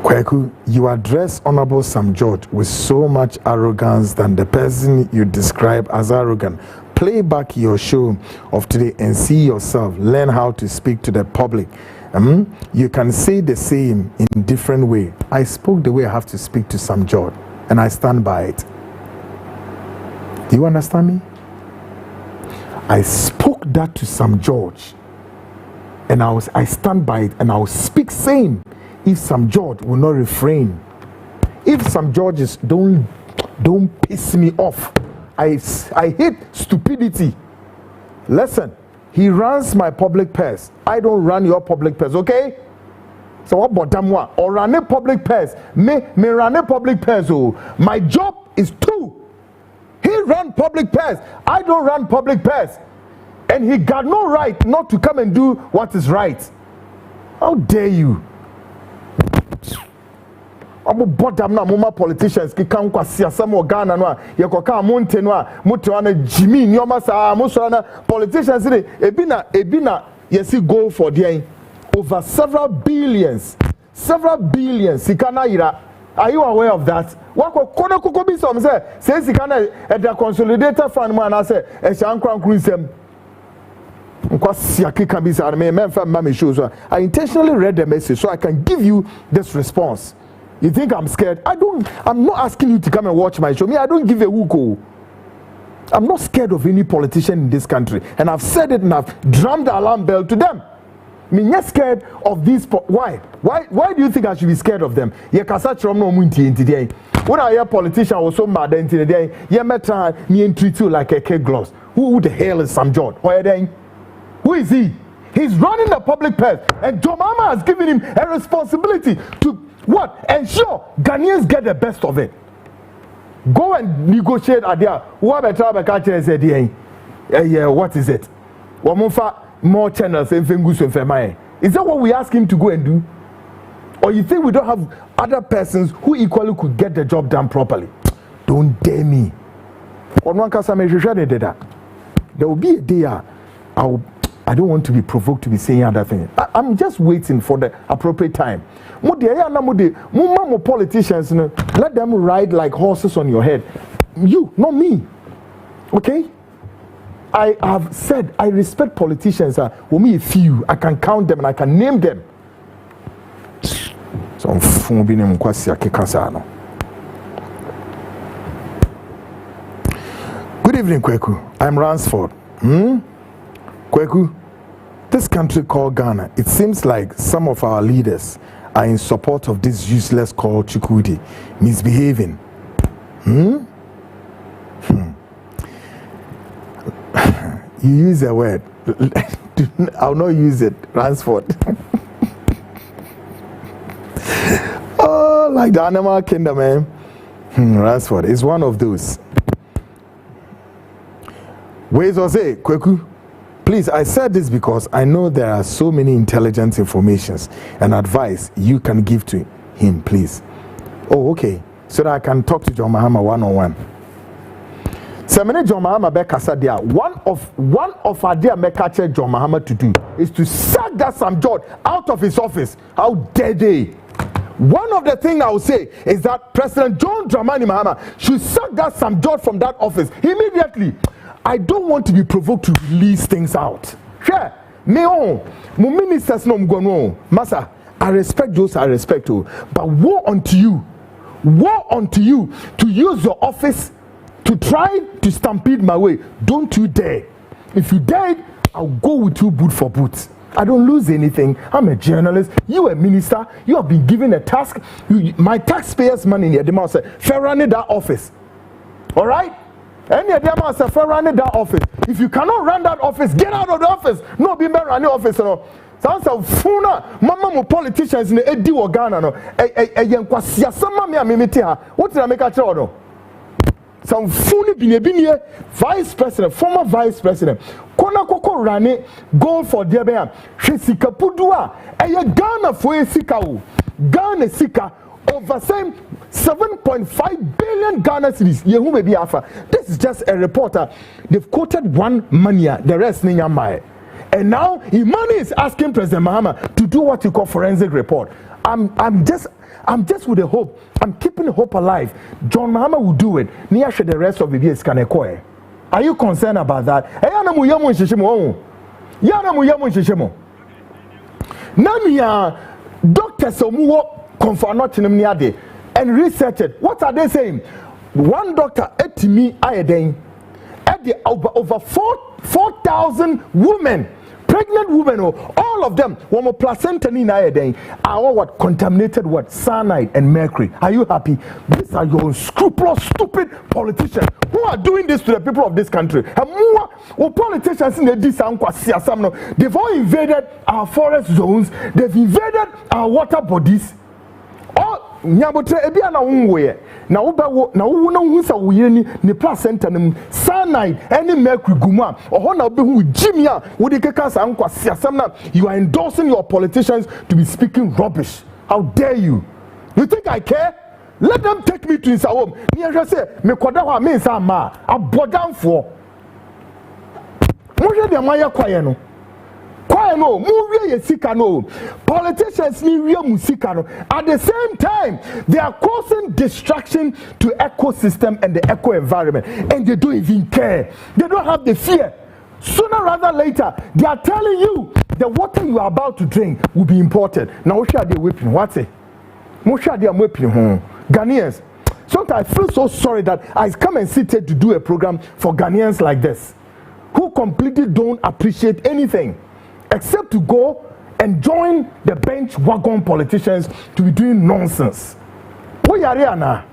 Kweku, you address Honorable Sam George with so much arrogance than the person you describe as arrogant. Play back your show of today and see yourself. Learn how to speak to the public. You can say the same in different way. I spoke the way I have to speak to Sam George, and I stand by it. Do you understand me? I spoke that to Sam George, and I stand by it, and I will speak same if Sam George will not refrain. If Sam George is don't piss me off. I hate stupidity. Listen, he runs my public purse. I don't run your public purse, okay? So what about moi? Or run a public purse? Me run a public purse. Oh, my job is to. He run public purse. I don't run public purse. And he got no right not to come and do what is right. How dare you? Abu bottom na mama politicians ki kan kwasi asam Ghana no a ye koka monte no a moto na Jimmy nyoma sa mo so na politicians dey ebi na yesi go for there over several billions sikana ira. Are you aware of that? Wako kono koko bi some say sikana e the consolidated fund man na say e shan krankru nsem I intentionally read the message so I can give you this response. You think I'm scared? I'm not asking you to come and watch my show. Me, I don't give a hook. I'm not scared of any politician in this country. And I've said it and I've drummed the alarm bell to them. I'm not scared of these. Why? Why do you think I should be scared of them? When I hear politician was so mad today, me treat you like a kid gloves. Who the hell is Sam George? Who is he? He's running the public purse, and Jomama has given him a responsibility to what? Ensure Ghanaians get the best of it. Go and negotiate idea. What is it? More channels. Is that what we ask him to go and do? Or you think we don't have other persons who equally could get the job done properly? Don't dare me. There will be a day I don't want to be provoked to be saying other things. I'm just waiting for the appropriate time. Politicians, let them ride like horses on your head. You, not me. Okay? I have said I respect politicians. Me a few, I can count them and I can name them. So good evening, Kweku. I'm Ransford. Kweku, this country called Ghana, it seems like some of our leaders are in support of this useless called Chukudi, misbehaving. You use a word. I'll not use it. Ransford. Oh, like the animal kingdom, man. Ransford is one of those. Where's Jose, Kweku? Please, I said this because I know there are so many intelligent informations and advice you can give to him, please. Oh, okay. So that I can talk to John Mahama one-on-one. Semene John Mahama Bekasa dia. One of our dear Mekache John Mahama to do is to sack that Sam George out of his office. How dare they? One of the things I will say is that President John Dramani Mahama should sack that Sam George from that office immediately. I don't want to be provoked to release things out. Sure. My ministers no go. Massa, I respect those I respect you. But woe unto you to use your office to try to stampede my way. Don't you dare. If you dare, I'll go with you boot for boot. I don't lose anything. I'm a journalist. You a minister. You have been given a task. My taxpayers' money in your demand say, fair running that office. All right? Any of them are running that office. If you cannot run that office, get out of the office. No, be running office. Sansa funa mama mo politicians in edi wo Ghana no yenkwasi asama me amemete ha what did I make a tell no some funi binie vice president former vice president kona koko rane goal for there be hwesika pudua Ghana for sika o Ghana sika over 7.5 billion Ghana cedis yehu be bi afa. This is just a reporter. They've quoted one mania, the rest ninya mai. And now Imani is asking President Mahama to do what you call forensic report. I'm just with the hope. I'm keeping hope alive. John Mahama will do it. Near the rest of the years can echo. Are you concerned about that? Namia doctors confirm not in and research it. What are they saying? One doctor at me at the over 4,000 women, pregnant women, all of them, one more placenta in are what contaminated what cyanide and mercury. Are you happy? These are your unscrupulous, stupid politicians who are doing this to the people of this country. And more politicians in the they've all invaded our forest zones, they've invaded our water bodies. Nyabotre ebia na wonwe na wo na wo na hu sa wo yeni ne placenta nem cyanide any mercury guma oho na obehu jimia wo de keka sa nkwase asem na you are endorsing your politicians to be speaking rubbish. How dare you? You think I care? Let them take me to his home. Me say me koda ho me nsa ma abodanfo mo hwe de maya kwaye no no, no. Politicians need no. At the same time, they are causing distraction to ecosystem and the eco environment, and they don't even care. They don't have the fear. Sooner rather later, they are telling you the water you are about to drink will be imported. Now, what are they whipping? What's it? What are they whipping? Ghanaians. Sometimes I feel so sorry that I come and sit here to do a program for Ghanaians like this, who completely don't appreciate anything, except to go and join the bench wagon politicians to be doing nonsense. What are you now?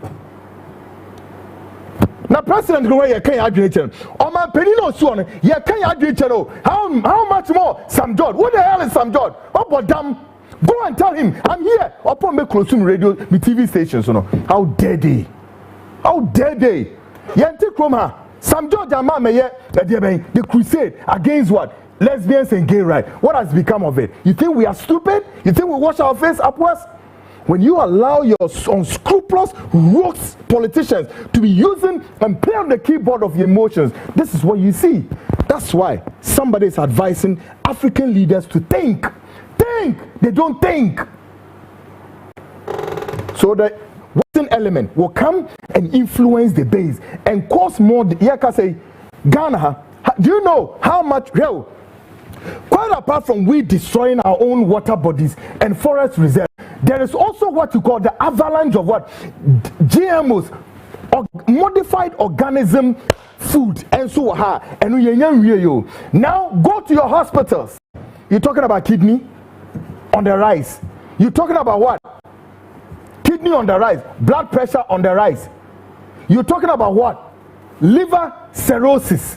Now, President Gouye can't address on my penino son, you can't address how much more Sam George? What the hell is Sam George? Oh, but damn, go and tell him I'm here. Upon me close to radio, the TV stations, you know. How dare they? How dare they? Yanti Kroma, Sam George and Mama, the crusade against what? Lesbians and gay rights. What has become of it? You think we are stupid? You think we wash our face upwards? When you allow your unscrupulous, rogue politicians to be using and play on the keyboard of your emotions, this is what you see. That's why somebody is advising African leaders to think. Think! They don't think. So the Western element will come and influence the base and cause more. Yaka say, Ghana, do you know how much? Quite apart from we destroying our own water bodies and forest reserves, there is also what you call the avalanche of what? GMOs, or modified organism food, and so on. And now go to your hospitals. You're talking about kidney on the rise. You're talking about what? Kidney on the rise, blood pressure on the rise. You're talking about what? Liver cirrhosis.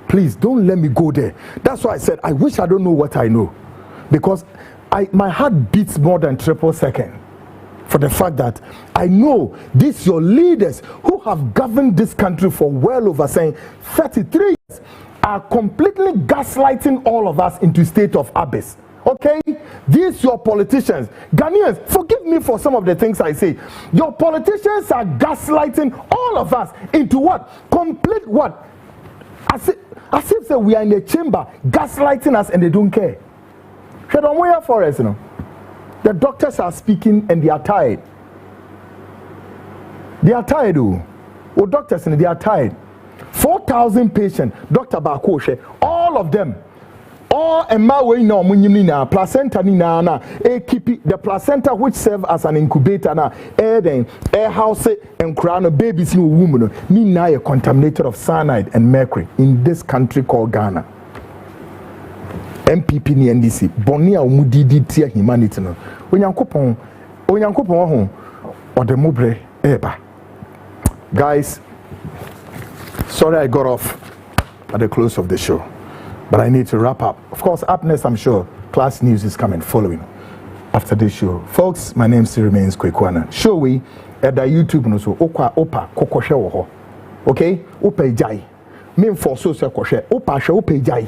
Please don't let me go there. That's why I said I wish I don't know what I know, because my heart beats more than triple second for the fact that I know these your leaders who have governed this country for well over 33 years are completely gaslighting all of us into state of abyss. Okay, these your politicians, Ghanaians, forgive me for some of the things I say. Your politicians are gaslighting all of us into what? Complete what? As if we are in a chamber gaslighting us and they don't care. For us, you know. The doctors are speaking and they are tired. They are tired, oh. Doctors, they are tired. 4,000 patients, Dr. Bakoshe, all of them. All way no placenta the placenta which serve as an incubator now air house and crown babies in woman are contaminated of cyanide and mercury in this country called Ghana. MPP ni NDC bonia umudidi tia humanity no onyankopon ho odemobre eba. Guys, sorry I got off at the close of the show. But I need to wrap up. Of course, up next, I'm sure, class news is coming following after this show. Folks, my name still remains Kwekwana. Show we at the YouTube no so okwa opa kokoshe wo ho. Okay? Opa jai. Me for so se kokoshe. Opa she opa jai.